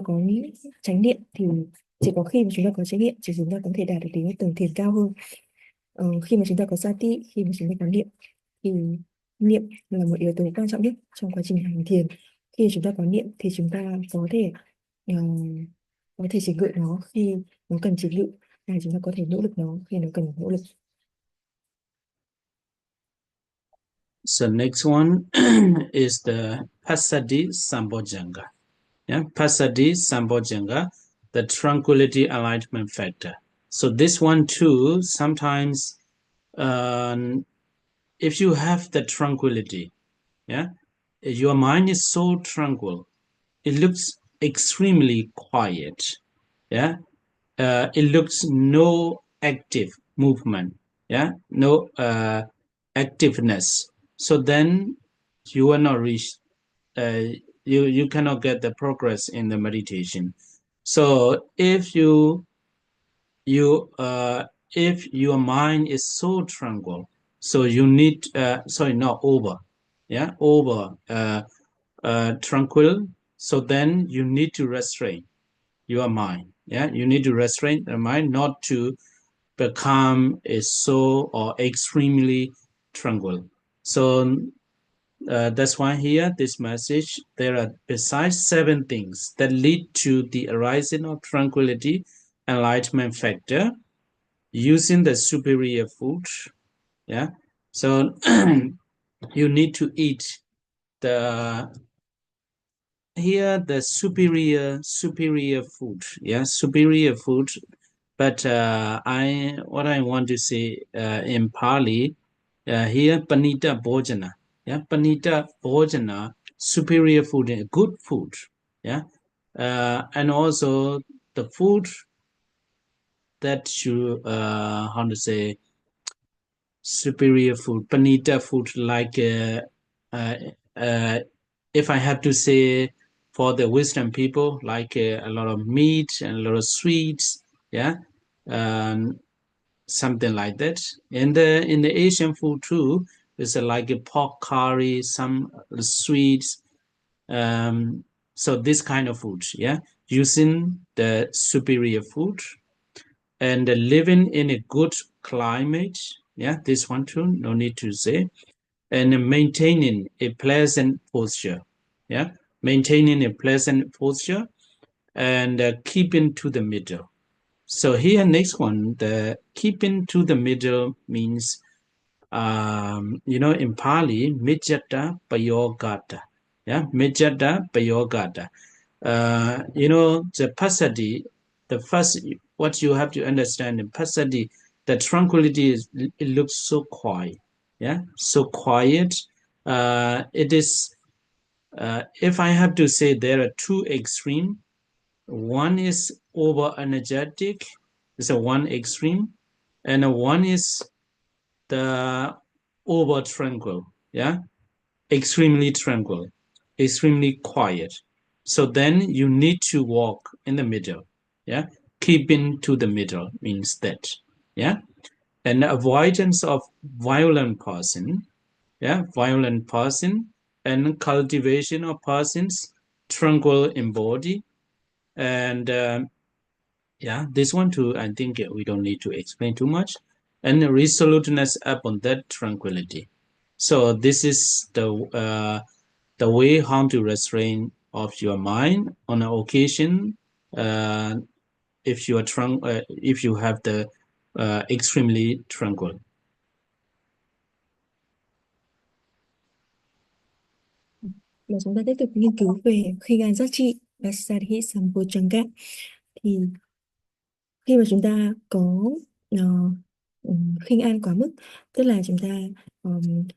có chánh niệm thì chỉ có khi mà chúng ta có chánh niệm thì chúng ta có thể đạt được đến tầng thiền cao hơn. Khi mà chúng ta có sati, khi mà chúng ta có niệm thì niệm là một yếu tố quan trọng nhất trong quá trình hành thiền. Khi chúng ta có niệm thì chúng ta có thể chỉnh ngự nó khi nó cần chỉnh ngự, hay chúng ta có thể nỗ lực nó khi nó cần nỗ lực. So next one is the Passaddhi Sambojjhanga. Passaddhi Sambojjhanga, the tranquility enlightenment factor. So this one too, sometimes if you have the tranquility, your mind is so tranquil, it looks extremely quiet. It looks no active movement, no activeness. So then you will not reach, you cannot get the progress in the meditation. So if if your mind is so tranquil, so you need tranquil, so then you need to restrain your mind. You need to restrain the mind not to become so or extremely tranquil. So that's why here this message, there are besides 7 things that lead to the arising of tranquility enlightenment factor using the superior food. So you need to eat the superior food. Superior food. But what I want to say in Pali, here Panita Bojjhana. Panita Bojjhana, superior food, good food. And also the food that you how to say, superior food, Panita food, like if I have to say for the Western people, like a lot of meat and a lot of sweets, something like that. In the Asian food too, it's like a pork curry, some sweets, So this kind of food, yeah, using the superior food and living in a good climate, yeah, this one too, no need to say, and maintaining a pleasant posture, yeah, maintaining a pleasant posture and keeping to the middle. So here, next one, the keeping to the middle means, in Pali, Mijjata Payogata. Yeah, Mijjata Payogata. The passaddhi, the first, what you have to understand in passaddhi, the tranquility it looks so quiet. Yeah, so quiet. It is, if I have to say, there are two extremes. One is over energetic, it's a one extreme, and one is the over tranquil, yeah, extremely tranquil, extremely quiet. So then you need to walk in the middle, yeah, keeping to the middle means that, yeah, and avoidance of violent person, yeah, violent person, and cultivation of persons tranquil in body. And yeah, this one too, I think we don't need to explain too much. And resoluteness upon that tranquility. So this is the way how to restrain of your mind on an occasion if you are if you have the extremely tranquil. Và chúng ta tiếp tục nghiên cứu về khi gan giác trị và Sadhi Sambojjhanga. Thì khi mà chúng ta có khinh an quá mức, tức là chúng ta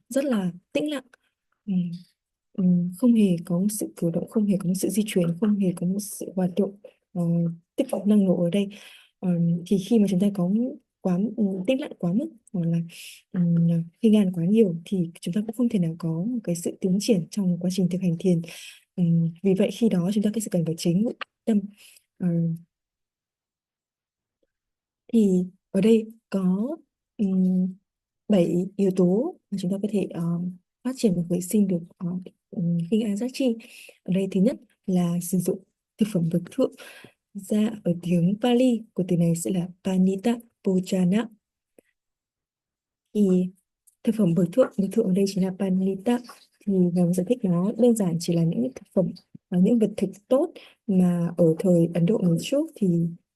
rất là tĩnh lặng, không hề có một sự cử động, không hề có một sự di chuyển, không hề có một sự hoạt động tích cực năng nổ ở đây, thì khi mà chúng ta có quá tĩnh lặng quá mức hoặc là khinh an quá nhiều thì chúng ta cũng không thể nào có một cái sự tiến triển trong quá trình thực hành thiền. Vì vậy khi đó chúng ta cái sự cần phải chính ngũ tâm. Thì ở đây có 7 yếu tố mà chúng ta có thể phát triển và khởi sinh được khinh an giác chi. Ở đây thứ nhất là sử dụng thực phẩm bậc thượng. Ra ở tiếng Pali của từ này sẽ là Panita Bojjhanga. Thì thực phẩm bậc thượng ở đây chính là Panita. Thì ngài giải thích nó đơn giản chỉ là những thực phẩm, những vật thực tốt mà ở thời Ấn Độ ngày trước thì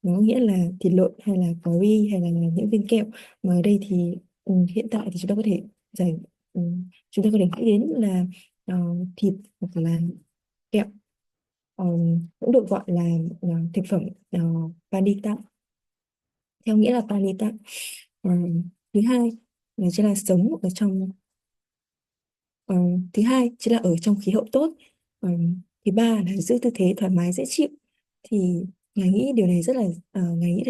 nó nghĩa là thịt lợn hay là curry hay là những viên kẹo, mà ở đây thì hiện tại thì chúng ta có thể chúng ta có thể nghĩ đến là thịt hoặc là kẹo, cũng được gọi là thực phẩm Panita, theo nghĩa là Panita. Thứ hai là chính là sống ở trong thứ hai chính là ở trong khí hậu tốt. Thứ ba là giữ tư thế thoải mái dễ chịu, thì ngài nghĩ điều này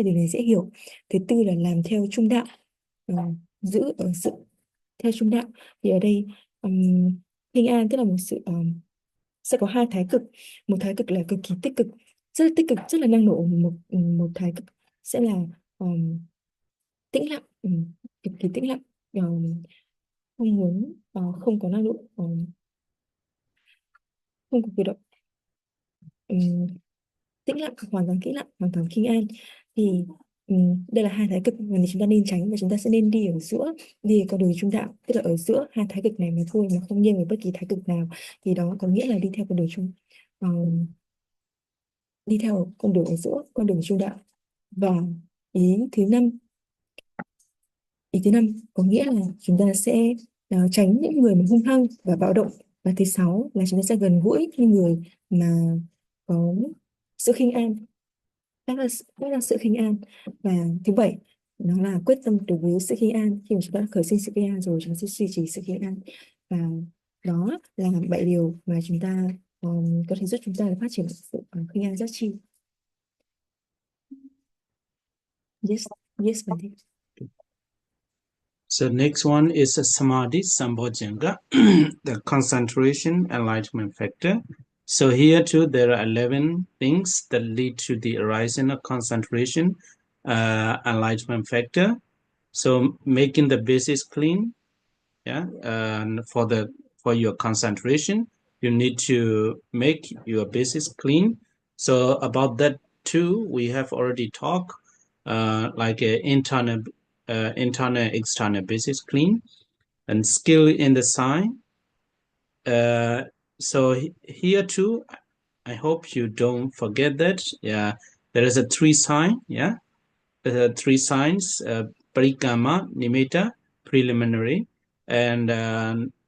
điều này dễ hiểu. Thứ tư là làm theo trung đạo, giữ ở sự theo trung đạo. Thì ở đây khinh an tức là một sự sẽ có hai thái cực. Một thái cực là cực kỳ tích cực, rất là tích cực, rất là năng nổ. Một thái cực sẽ là tĩnh lặng, cực kỳ tĩnh lặng, không muốn không có năng lượng, không có cử động, tĩnh lặng, hoàn toàn tĩnh lặng, hoàn toàn khinh an. Thì đây là hai thái cực mà chúng ta nên tránh, và chúng ta sẽ nên đi ở giữa, đi con đường trung đạo, tức là ở giữa hai thái cực này mà thôi, mà không nghiêng về bất kỳ thái cực nào. Thì đó có nghĩa là đi theo con đường trung, đi theo con đường ở giữa, con đường trung đạo. Và ý thứ năm có nghĩa là chúng ta sẽ tránh những người mà hung hăng và bạo động. Và thứ sáu là chúng ta sẽ gần gũi những người mà có sự khinh an, đó là sự khinh an. Và thứ bảy nó là quyết tâm đối với sự khinh an. Khi mà chúng ta khởi sinh sự khinh an rồi, chúng ta sẽ duy trì sự khinh an. Và đó là 7 điều mà chúng ta có thể giúp chúng ta phát triển sự khinh an giác chi. Yes, Bante. So next one is a Samadhi Sambojjhanga, the concentration enlightenment factor. So here too there are 11 things that lead to the arising of concentration enlightenment factor. So making the basis clean, yeah, for your concentration, you need to make your basis clean. So about that too, we have already talked, like internal, external basis clean, and skill in the sign. So here too, I hope you don't forget that. Yeah, there is a 3 sign. Yeah, 3 signs: Parikama Nimitta, preliminary, and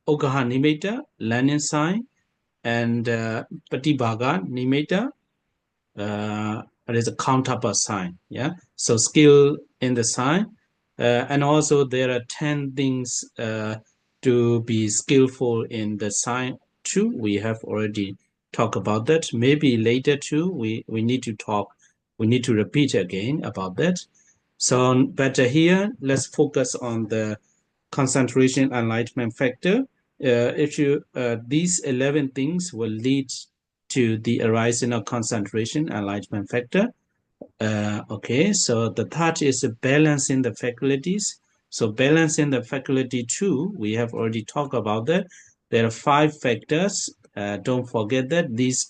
Okaha Nimitta, landing sign, and Patibhaga Nimitta, it is a counterpart sign. Yeah, so skill in the sign, and also there are 10 things to be skillful in the sign too. We have already talked about that. Maybe later too, we need to talk. We need to repeat again about that. So, but here let's focus on the concentration enlightenment factor. If you these 11 things will lead to the arising of concentration enlightenment factor. Okay, so the third is balancing the faculties. So balancing the faculty too, we have already talked about that. There are 5 factors. Don't forget that these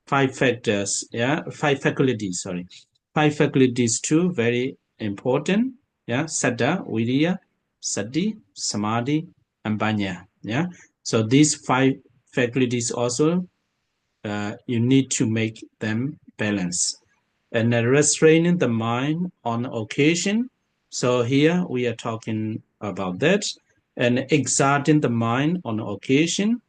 5 factors, 5 faculties, sorry. 5 faculties too, very important. Yeah, Saddha, Viriya, Sati, Samadhi, and Panya. Yeah, so these 5 faculties also, you need to make them balance. And restraining the mind on occasion. So here we are talking about that. And exerting the mind on occasion,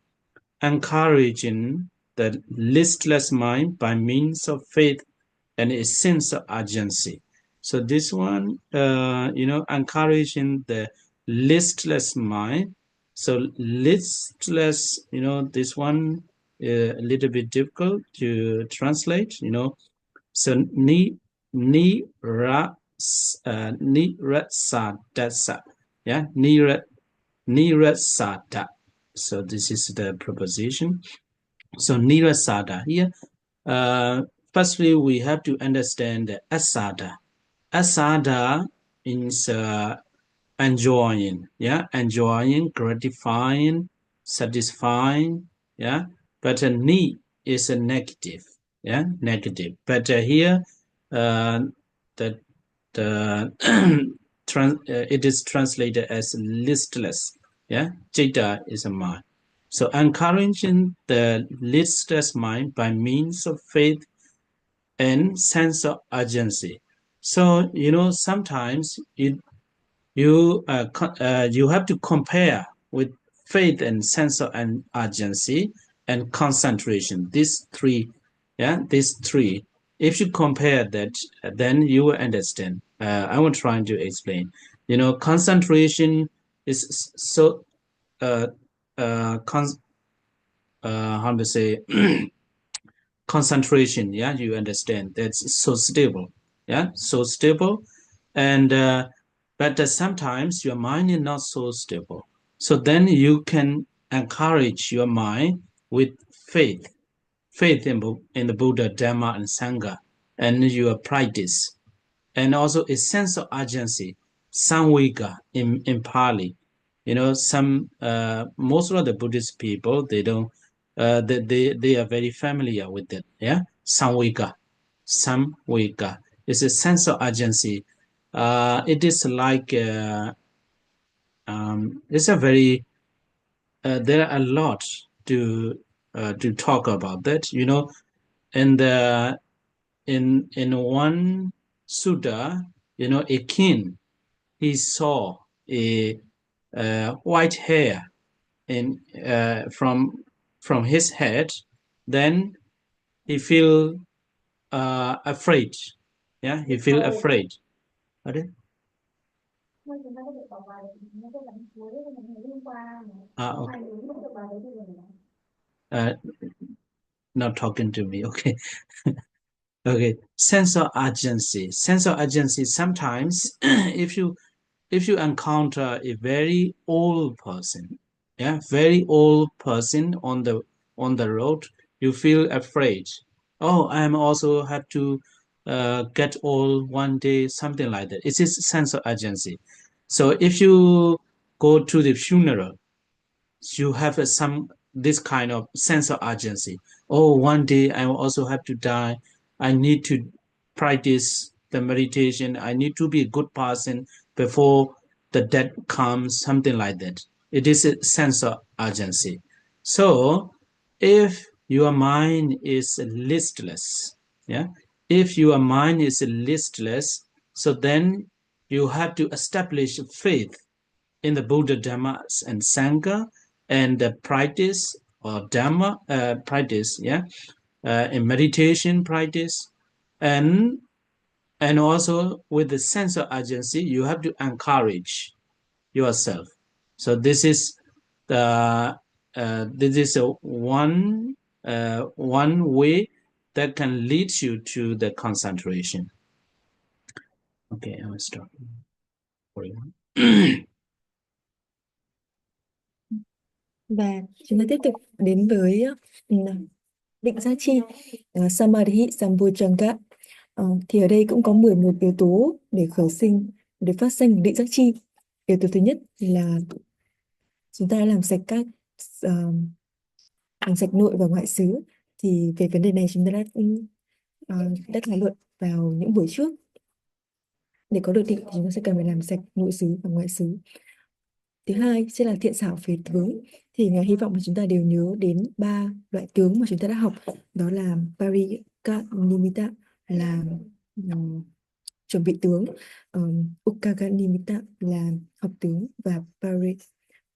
encouraging the listless mind by means of faith and a sense of urgency. So this one, encouraging the listless mind. So listless, this one a little bit difficult to translate, So nirasadasa, yeah, nirasada. So this is the preposition. So nirasada here. Firstly, we have to understand the asada. Asada means enjoying, enjoying, gratifying, satisfying, But a ni is a negative, negative. But here, it is translated as listless, Citta is a mind. So encouraging the listless mind by means of faith and sense of urgency. So sometimes you have to compare with faith and sense of urgency and concentration. These three. If you compare that, then you will understand. I was trying to explain. Concentration is so how to say concentration. You understand. That's so stable. So stable, and but sometimes your mind is not so stable. So then you can encourage your mind with faith in the Buddha, Dhamma, and Sangha, and your practice, and also a sense of urgency, samvega in Pali. Some most of the Buddhist people, they don't, they are very familiar with it. Samvega is a sense of urgency. It is like it's a very there are a lot to talk about that. And in one sutta, a king, he saw a white hair in from his head. Then he feel afraid. He feel afraid. Okay. Not talking to me. Okay. Okay. Sense of urgency. Sometimes, if you encounter a very old person, very old person on the road, you feel afraid. Oh, I am also have to get old one day, something like that. It's a sense of urgency. So if you go to the funeral, you have some this kind of sense of urgency. Oh, one day I will also have to die. I need to practice the meditation. I need to be a good person before the death comes, something like that. It is a sense of urgency. So if your mind is listless, yeah, if your mind is listless, so then you have to establish faith in the Buddha, Dhamma, and Sangha, and the practice or Dhamma practice, yeah, in meditation practice, and also with the sense of urgency, you have to encourage yourself. So this is the one way that can lead you to the concentration. Okay, I will stop. Và chúng ta tiếp tục đến với định giác chi, Samadhi Sambojjhanga. Thì ở đây cũng có 11 yếu tố để phát sinh định giác chi. Yếu tố thứ nhất là chúng ta làm sạch làm sạch nội và ngoại xứ. Thì về vấn đề này chúng ta đã thảo luận vào những buổi trước. Để có được định thì chúng ta sẽ cần phải làm sạch nội xứ và ngoại xứ. Thứ hai sẽ là thiện xảo về tướng. Thì Ngài hy vọng là chúng ta đều nhớ đến 3 loại tướng mà chúng ta đã học. Đó là Parikanimitta là chuẩn bị tướng, Ukkakanimitta là học tướng, và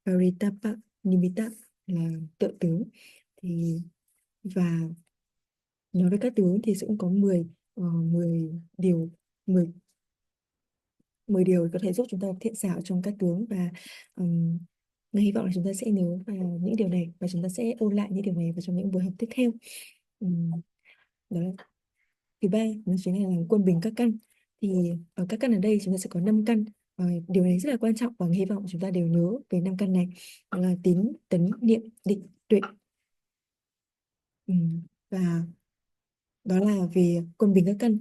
Paritapanimitta là tự tướng. Và nói về các tướng thì cũng có 10 điều có thể giúp chúng ta thiện xảo trong các tướng. Và Ngài hy vọng là chúng ta sẽ nhớ vào những điều này và chúng ta sẽ ôn lại những điều này vào trong những buổi học tiếp theo. Đó là thứ ba, đó chính là làm quân bình các căn. Thì ở các căn ở đây chúng ta sẽ có 5 căn. Điều này rất là quan trọng và hy vọng chúng ta đều nhớ về 5 căn này. Đó là tín, tấn, niệm, định, tuệ. Và đó là về quân bình các căn.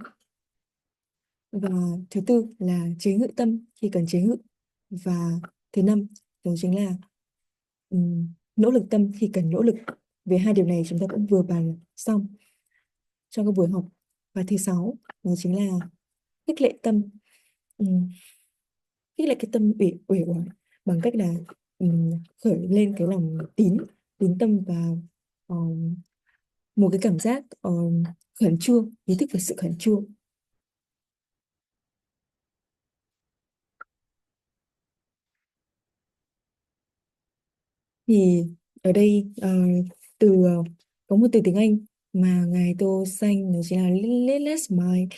Và thứ tư là chế ngự tâm khi cần chế ngự. Và thứ năm đó chính là nỗ lực tâm khi cần nỗ lực. Về 2 điều này chúng ta cũng vừa bàn xong trong các buổi học. Và thứ 6 đó chính là khích lệ tâm, khích lệ cái tâm uể oải bằng cách là khởi lên cái lòng tín tâm và một cái cảm giác khẩn trương, ý thức về sự khẩn trương. Thì ở đây có một từ tiếng Anh mà Ngài Tô Xanh nó chính là listless mind.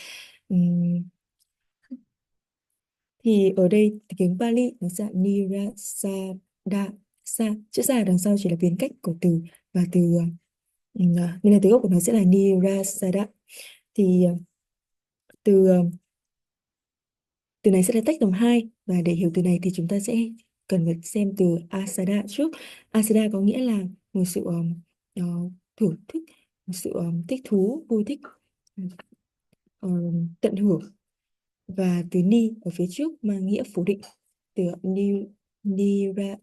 Thì ở đây tiếng Pali nó sẽ nirasada, chữ ra đằng sau chỉ là biến cách của từ, và nên là từ gốc của nó sẽ là nirasada. Thì từ này sẽ là tách làm 2, và để hiểu từ này thì chúng ta sẽ cần phải xem từ asada trước. Asada có nghĩa là một sự thưởng thức, một sự thích thú, vui thích, tận hưởng. Và từ ni ở phía trước mang nghĩa phủ định, từ nirasada.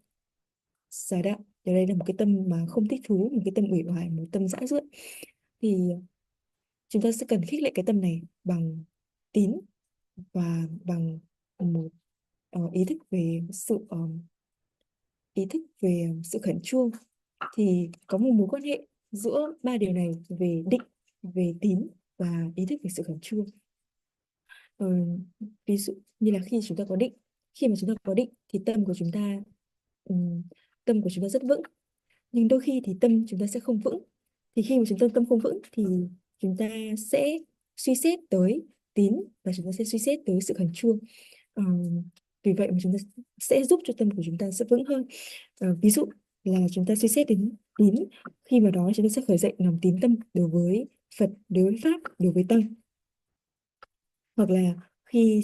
Đây là một cái tâm mà không thích thú, một cái tâm uể oải, một tâm dã dứt. Thì chúng ta sẽ cần khích lệ cái tâm này bằng tín và bằng một ý thức về sự khẩn trương. Thì có một mối quan hệ giữa 3 điều này về định, về tín và ý thức về sự khẩn trương. Ví dụ như là khi mà chúng ta có định thì tâm của chúng ta rất vững. Nhưng đôi khi thì tâm chúng ta sẽ không vững. Thì khi mà chúng ta tâm không vững thì chúng ta sẽ suy xét tới tín và chúng ta sẽ suy xét tới sự khẩn trương. Vì vậy mà chúng ta sẽ giúp cho tâm của chúng ta sẽ vững hơn. Ví dụ là chúng ta suy xét đến tín, khi mà đó chúng ta sẽ khởi dậy lòng tín tâm đối với Phật, đối với Pháp, đối với Tăng. Hoặc là khi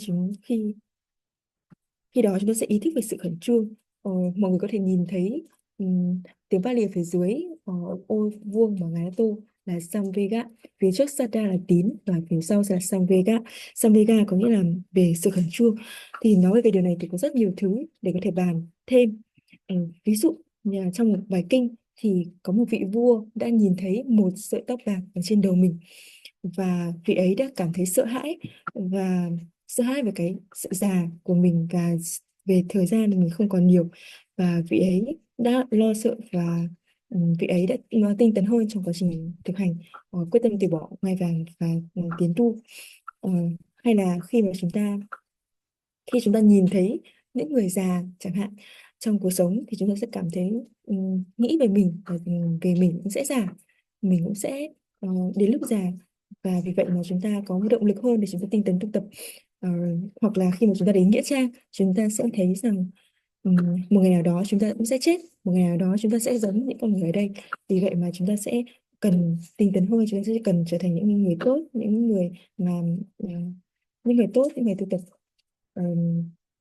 đó chúng ta sẽ ý thức về sự khẩn trương. Mọi người có thể nhìn thấy tiếng Pali ở phía dưới ô vuông mà Ngài Tô là Samvega, phía trước Sada là tín và phía sau là Samvega. Samvega có nghĩa là về sự khẩn trương. Thì nói về điều này thì có rất nhiều thứ để có thể bàn thêm. Ví dụ như là trong một bài kinh thì có một vị vua đã nhìn thấy một sợi tóc bạc ở trên đầu mình, và vị ấy đã cảm thấy sợ hãi về cái sự già của mình, và về thời gian mình không còn nhiều, và vị ấy đã lo sợ, và vị ấy đã tinh tấn hơn trong quá trình thực hành, quyết tâm từ bỏ ngai vàng và tiến tu. Ờ, Hay là khi chúng ta nhìn thấy những người già chẳng hạn trong cuộc sống, thì chúng ta sẽ cảm thấy nghĩ về mình, và về mình cũng sẽ già, mình cũng sẽ đến lúc già, và vì vậy mà chúng ta có một động lực hơn để chúng ta tinh tấn tu tập. Ờ, Hoặc là khi mà chúng ta đến nghĩa trang, chúng ta sẽ thấy rằng một ngày nào đó chúng ta cũng sẽ chết, một ngày nào đó chúng ta sẽ giống những con người ở đây. Vì vậy mà chúng ta sẽ cần tinh tấn hơn, chúng ta sẽ cần trở thành những người tốt, những người mà những người tốt, những người tu tập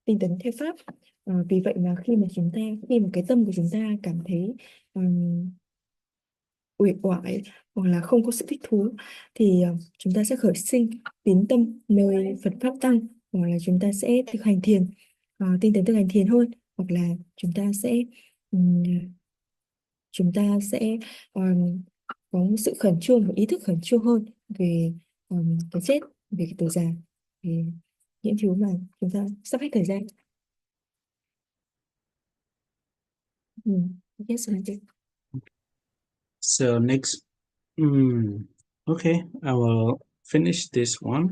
tinh tấn theo pháp. Vì vậy mà khi mà cái tâm của chúng ta cảm thấy uể oải hoặc là không có sự thích thú, thì chúng ta sẽ khởi sinh tín tâm nơi Phật pháp tăng, hoặc là chúng ta sẽ thực hành thiền, tinh tấn thực hành thiền hơn, hoặc là ừm, chúng ta sẽ có một sự khẩn trương, một ý thức khẩn trương hơn về cái chết, về cái tuổi già, về những thứ mà chúng ta sắp hết thời gian. Yes, I do. So next, okay, I will finish this one.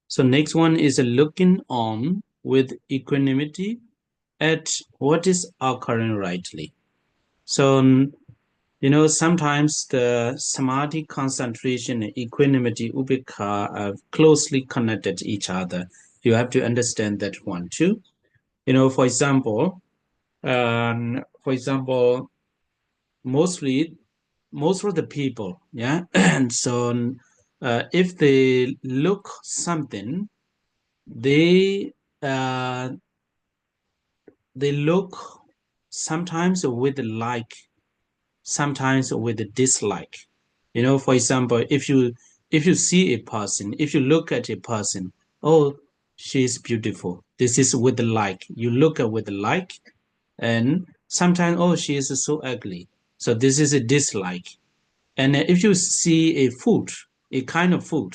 So next one is a looking on with equanimity at what is occurring rightly. So, sometimes the samadhi, concentration, and equanimity, ubekha, are closely connected to each other. You have to understand that one too. For example, most of the people, yeah, and so if they look something, they look sometimes with like, sometimes with a dislike. For example, if you see a person, if you look at a person, oh, she is beautiful, this is with the like. You look at with the like, and sometimes, oh, she is so ugly, so this is a dislike. And if you see a food, a kind of food,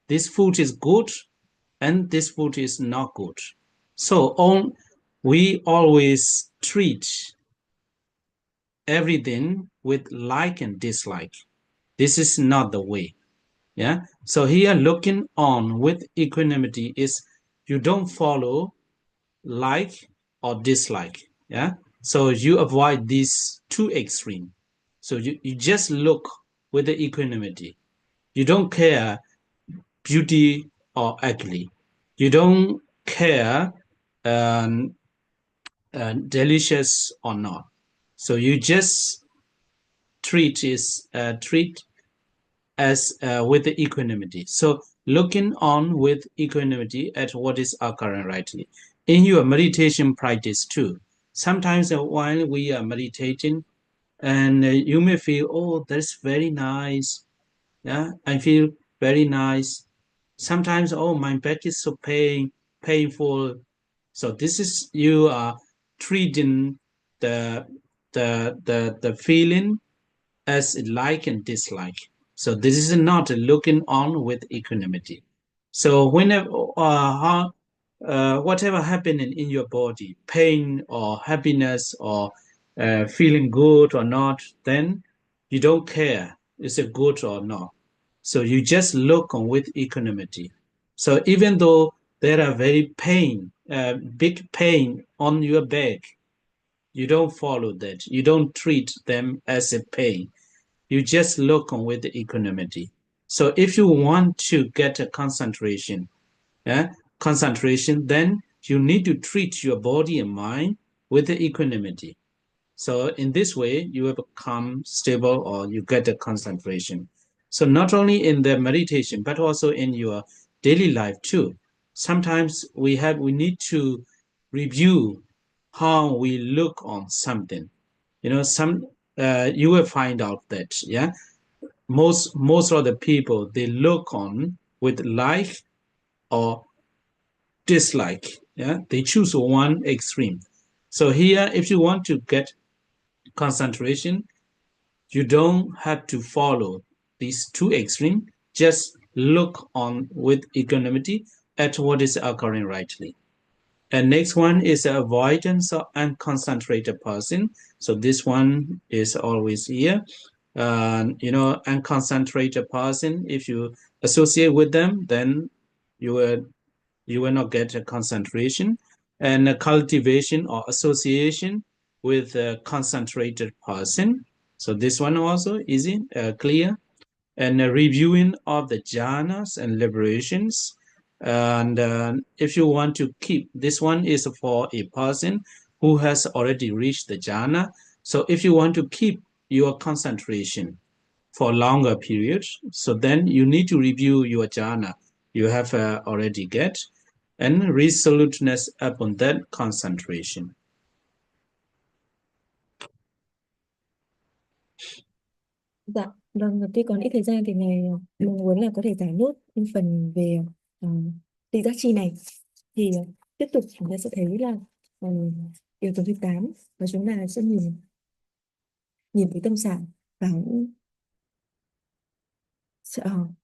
this food is good and this food is not good. So we always treat everything with like and dislike. This is not the way. Yeah. So here, looking on with equanimity is you don't follow like or dislike. Yeah. So you avoid these two extremes. So you just look with the equanimity. You don't care beauty or ugly. You don't care delicious or not. So you just treat as with the equanimity. So looking on with equanimity at what is occurring rightly. In your meditation practice too, sometimes while we are meditating, and you may feel, oh, that's very nice. Yeah, I feel very nice. Sometimes, oh, my back is so painful. So this is, you are treating the feeling as like and dislike. So this is not looking on with equanimity. So whenever whatever happening in your body, pain or happiness or feeling good or not, then you don't care is it good or not. So you just look on with equanimity. So even though there are very big pain on your back, you don't follow that. You don't treat them as a pain. You just look on with the equanimity. So if you want to get a concentration, then you need to treat your body and mind with the equanimity. So in this way, you will become stable, or you get a concentration. So not only in the meditation, but also in your daily life too. Sometimes we need to review how we look on something. You will find out that, yeah, most of the people, they look on with like or dislike. Yeah, they choose one extreme. So here, if you want to get concentration, you don't have to follow these two extremes. Just look on with equanimity at what is occurring rightly. And next one is avoidance of unconcentrated person. So this one is always here. Unconcentrated person, if you associate with them, then you will not get a concentration. And a cultivation or association with a concentrated person. So this one also easy, clear. And a reviewing of the jhanas and liberations. And if you want to keep, this one is for a person who has already reached the jhana. So if you want to keep your concentration for longer periods, so then you need to review your jhana you have already get, and resoluteness upon that concentration. Dạ, vâng, tuy còn ít thời gian thì Ngài mong muốn là có thể giải nốt những phần về tị giác chi này. Thì tiếp tục chúng ta sẽ thấy là yếu tố thứ 8 và chúng ta sẽ nhìn thấy tâm sản và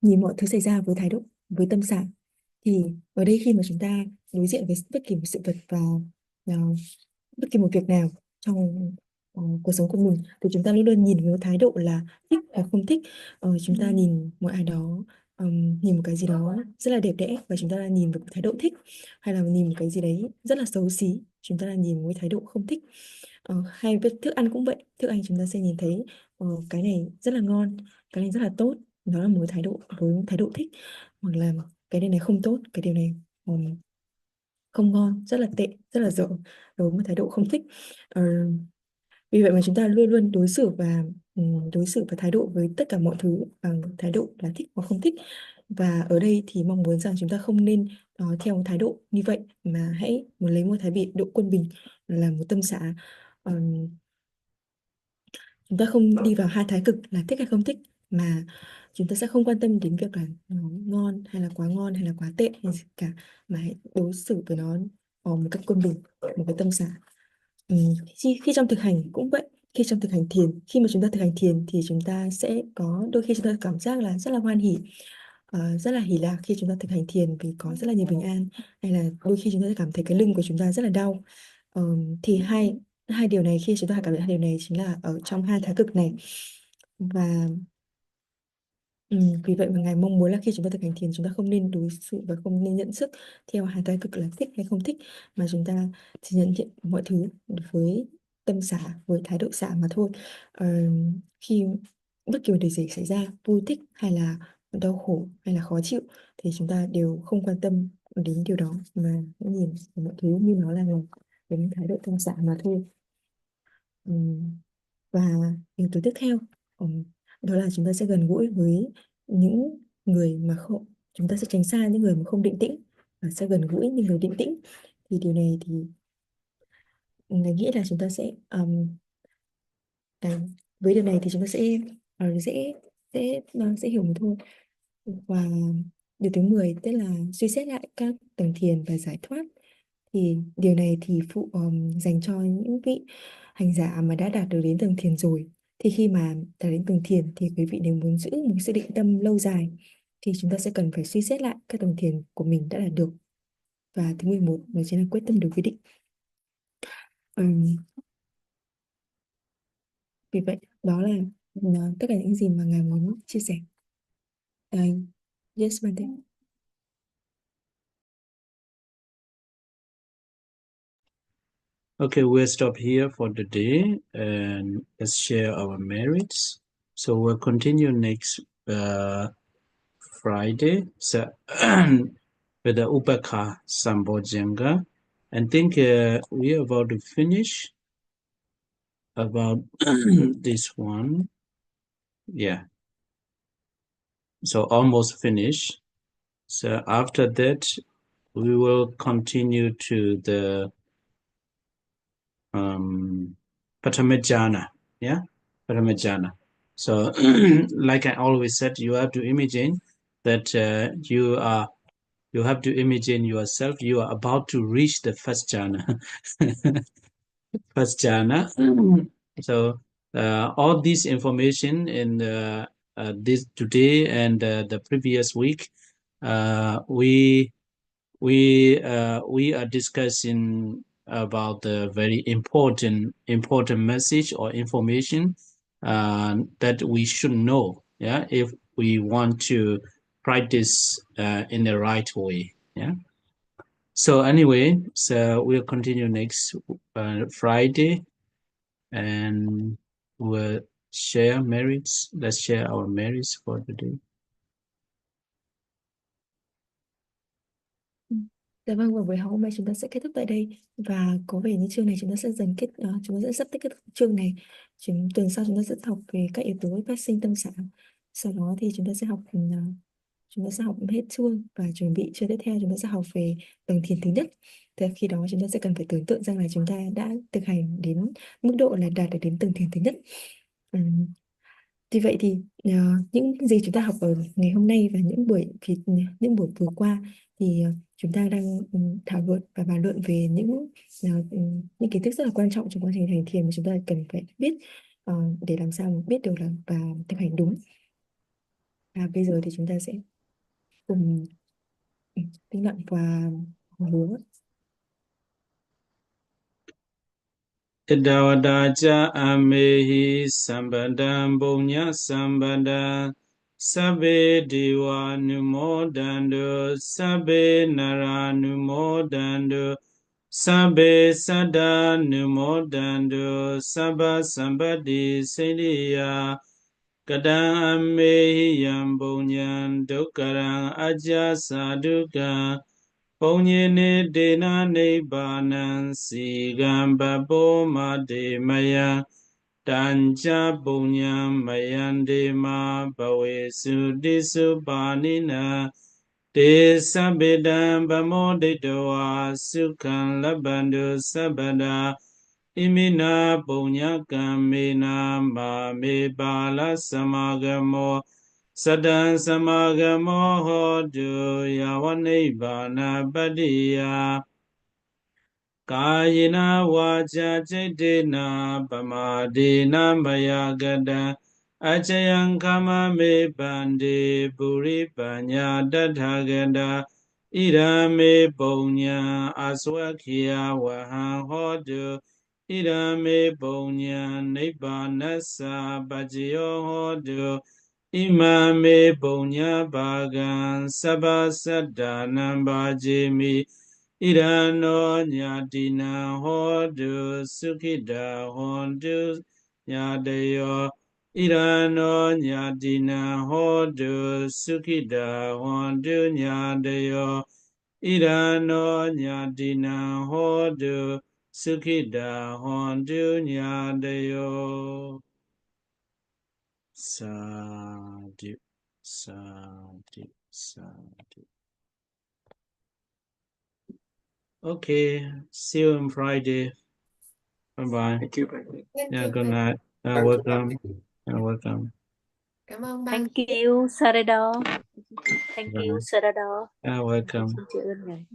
nhìn mọi thứ xảy ra với thái độ, với tâm sản. Thì ở đây khi mà chúng ta đối diện với bất kỳ một sự vật và bất kỳ một việc nào trong cuộc sống của mình, thì chúng ta luôn luôn nhìn với thái độ là thích hay không thích. Chúng ta nhìn một ai đó, nhìn một cái gì đó rất là đẹp đẽ và chúng ta là nhìn với thái độ thích, hay là nhìn một cái gì đấy rất là xấu xí, chúng ta là nhìn với thái độ không thích. Hay với thức ăn cũng vậy, thức ăn chúng ta sẽ nhìn thấy cái này rất là ngon, cái này rất là tốt, đó là một thái độ với thái độ thích, hoặc là cái này không tốt, cái điều này không ngon, rất là tệ, rất là dở, đối với thái độ không thích. Vì vậy mà chúng ta luôn luôn đối xử và thái độ với tất cả mọi thứ bằng thái độ là thích hoặc không thích. Và ở đây thì mong muốn rằng chúng ta không nên theo thái độ như vậy, mà hãy muốn lấy một thái độ quân bình, là một tâm xả. Chúng ta không đi vào hai thái cực là thích hay không thích, mà chúng ta sẽ không quan tâm đến việc là nó ngon hay là quá ngon hay là quá tệ hay gì cả, mà hãy đối xử với nó một cách quân bình, một cái tâm xả. Khi trong thực hành cũng vậy, khi trong thực hành thiền, khi mà chúng ta thực hành thiền thì chúng ta sẽ có đôi khi chúng ta cảm giác là rất là hoan hỉ, rất là hỉ lạc khi chúng ta thực hành thiền vì có rất là nhiều bình an, hay là đôi khi chúng ta sẽ cảm thấy cái lưng của chúng ta rất là đau. Thì hai điều này, khi chúng ta cảm nhận hai điều này chính là ở trong hai thái cực này. Và vì vậy mà Ngài mong muốn là khi chúng ta thực hành thiền, chúng ta không nên đối xử và không nên nhận thức theo hai thái cực là thích hay không thích, mà chúng ta chỉ nhận diện mọi thứ với tâm xả, với thái độ xả mà thôi. Khi bất kỳ một điều gì xảy ra, vui thích hay là đau khổ hay là khó chịu, thì chúng ta đều không quan tâm đến điều đó, mà nhìn mọi thứ như nó là với thái độ tâm xả mà thôi. Và yếu tố tiếp theo đó là chúng ta sẽ gần gũi với những người mà không, chúng ta sẽ tránh xa những người mà không định tĩnh và sẽ gần gũi những người định tĩnh. Thì điều này thì Ngài nghĩ là chúng ta sẽ với điều này thì chúng ta sẽ dễ hiểu một thôi. Và điều thứ 10 tức là suy xét lại các tầng thiền và giải thoát. Thì điều này thì dành cho những vị hành giả mà đã đạt được đến tầng thiền rồi. Thì khi mà đạt đến tầng thiền thì quý vị nếu muốn giữ một sự định tâm lâu dài thì chúng ta sẽ cần phải suy xét lại các tầng thiền của mình đã đạt được. Và thứ 11 đó chính là quyết tâm đối với định. Vì vậy đó là tất cả những gì mà Ngài muốn chia sẻ. Yes, Bante. Okay, we'll stop here for the day and let's share our merits. So we'll continue next Friday with the Upaka Sambojjhanga. I think we're about to finish about this one. Yeah. So almost finished. So after that, we will continue to the Paramejjhana. Yeah, Paramejjhana. So like I always said, you have to imagine that you have to imagine yourself, you are about to reach the first jhana. First jhana. So all this information in this today and the previous week, we are discussing about the very important message or information that we should know, yeah, if we want to practice in the right way, yeah. So anyway, so we'll continue next Friday, and we'll share merits. Let's share our merits for today. Dạ vâng, và buổi học hôm nay chúng ta sẽ kết thúc tại đây, và có vẻ như chương này chúng ta sẽ chúng ta sẽ sắp kết thúc chương này. Tuần sau chúng ta sẽ học về các yếu tố phát sinh tâm sản. Sau đó thì chúng ta sẽ học hết chương, và chuẩn bị chương tiếp theo chúng ta sẽ học về tầng thiền thứ nhất. Thì khi đó chúng ta sẽ cần phải tưởng tượng rằng là chúng ta đã thực hành đến mức độ là đạt được đến tầng thiền thứ nhất. Vì vậy thì những gì chúng ta học ở ngày hôm nay và những buổi vừa qua thì chúng ta đang thảo luận và bàn luận về những kiến thức rất là quan trọng trong quá trình hành thiền mà chúng ta cần phải biết để làm sao biết được là và thực hành đúng. Và bây giờ thì chúng ta sẽ cùng tĩnh lặng và hứa. Idawadaja amehi sambandam bunya sambandam sabbe dewa numodando sabbe nara numodando sabbe sada numodando sabba sambadi sediya kadam amehi yam bunyan dukkarang aja saduka Ponyene dena nibbana sigam babo made maya tanja punyam mayande ma bawesu disu panina te sabedam bamoditoa sukhan labando sabada imina punyakamena ma me bala samagamo Sadan samagamo hodu yawanibbana badiya Kayina waja jidina pamadina mayagada Achayang kama me bandi puri panya dadhagada Ira me punya aswakya wahan hodu Ira me punya nibbanasa bajiyo hodu Imame punya bagan sabasadanam bajimi Irano nyadina hodu sukida hodu nyadayo Irano nyadina hodu sukida hodu nyadayo Irano nyadina hodu sukida hodu nyadayo Sadhu, sadhu, sadhu. Okay, see you on Friday. Bye bye. Thank you. Yeah, good night. Welcome. Welcome. Cảm ơn Bằng. Thank you, Sarado. Thank you, Bye. Sarado. Welcome. Xin chào ơn ngài.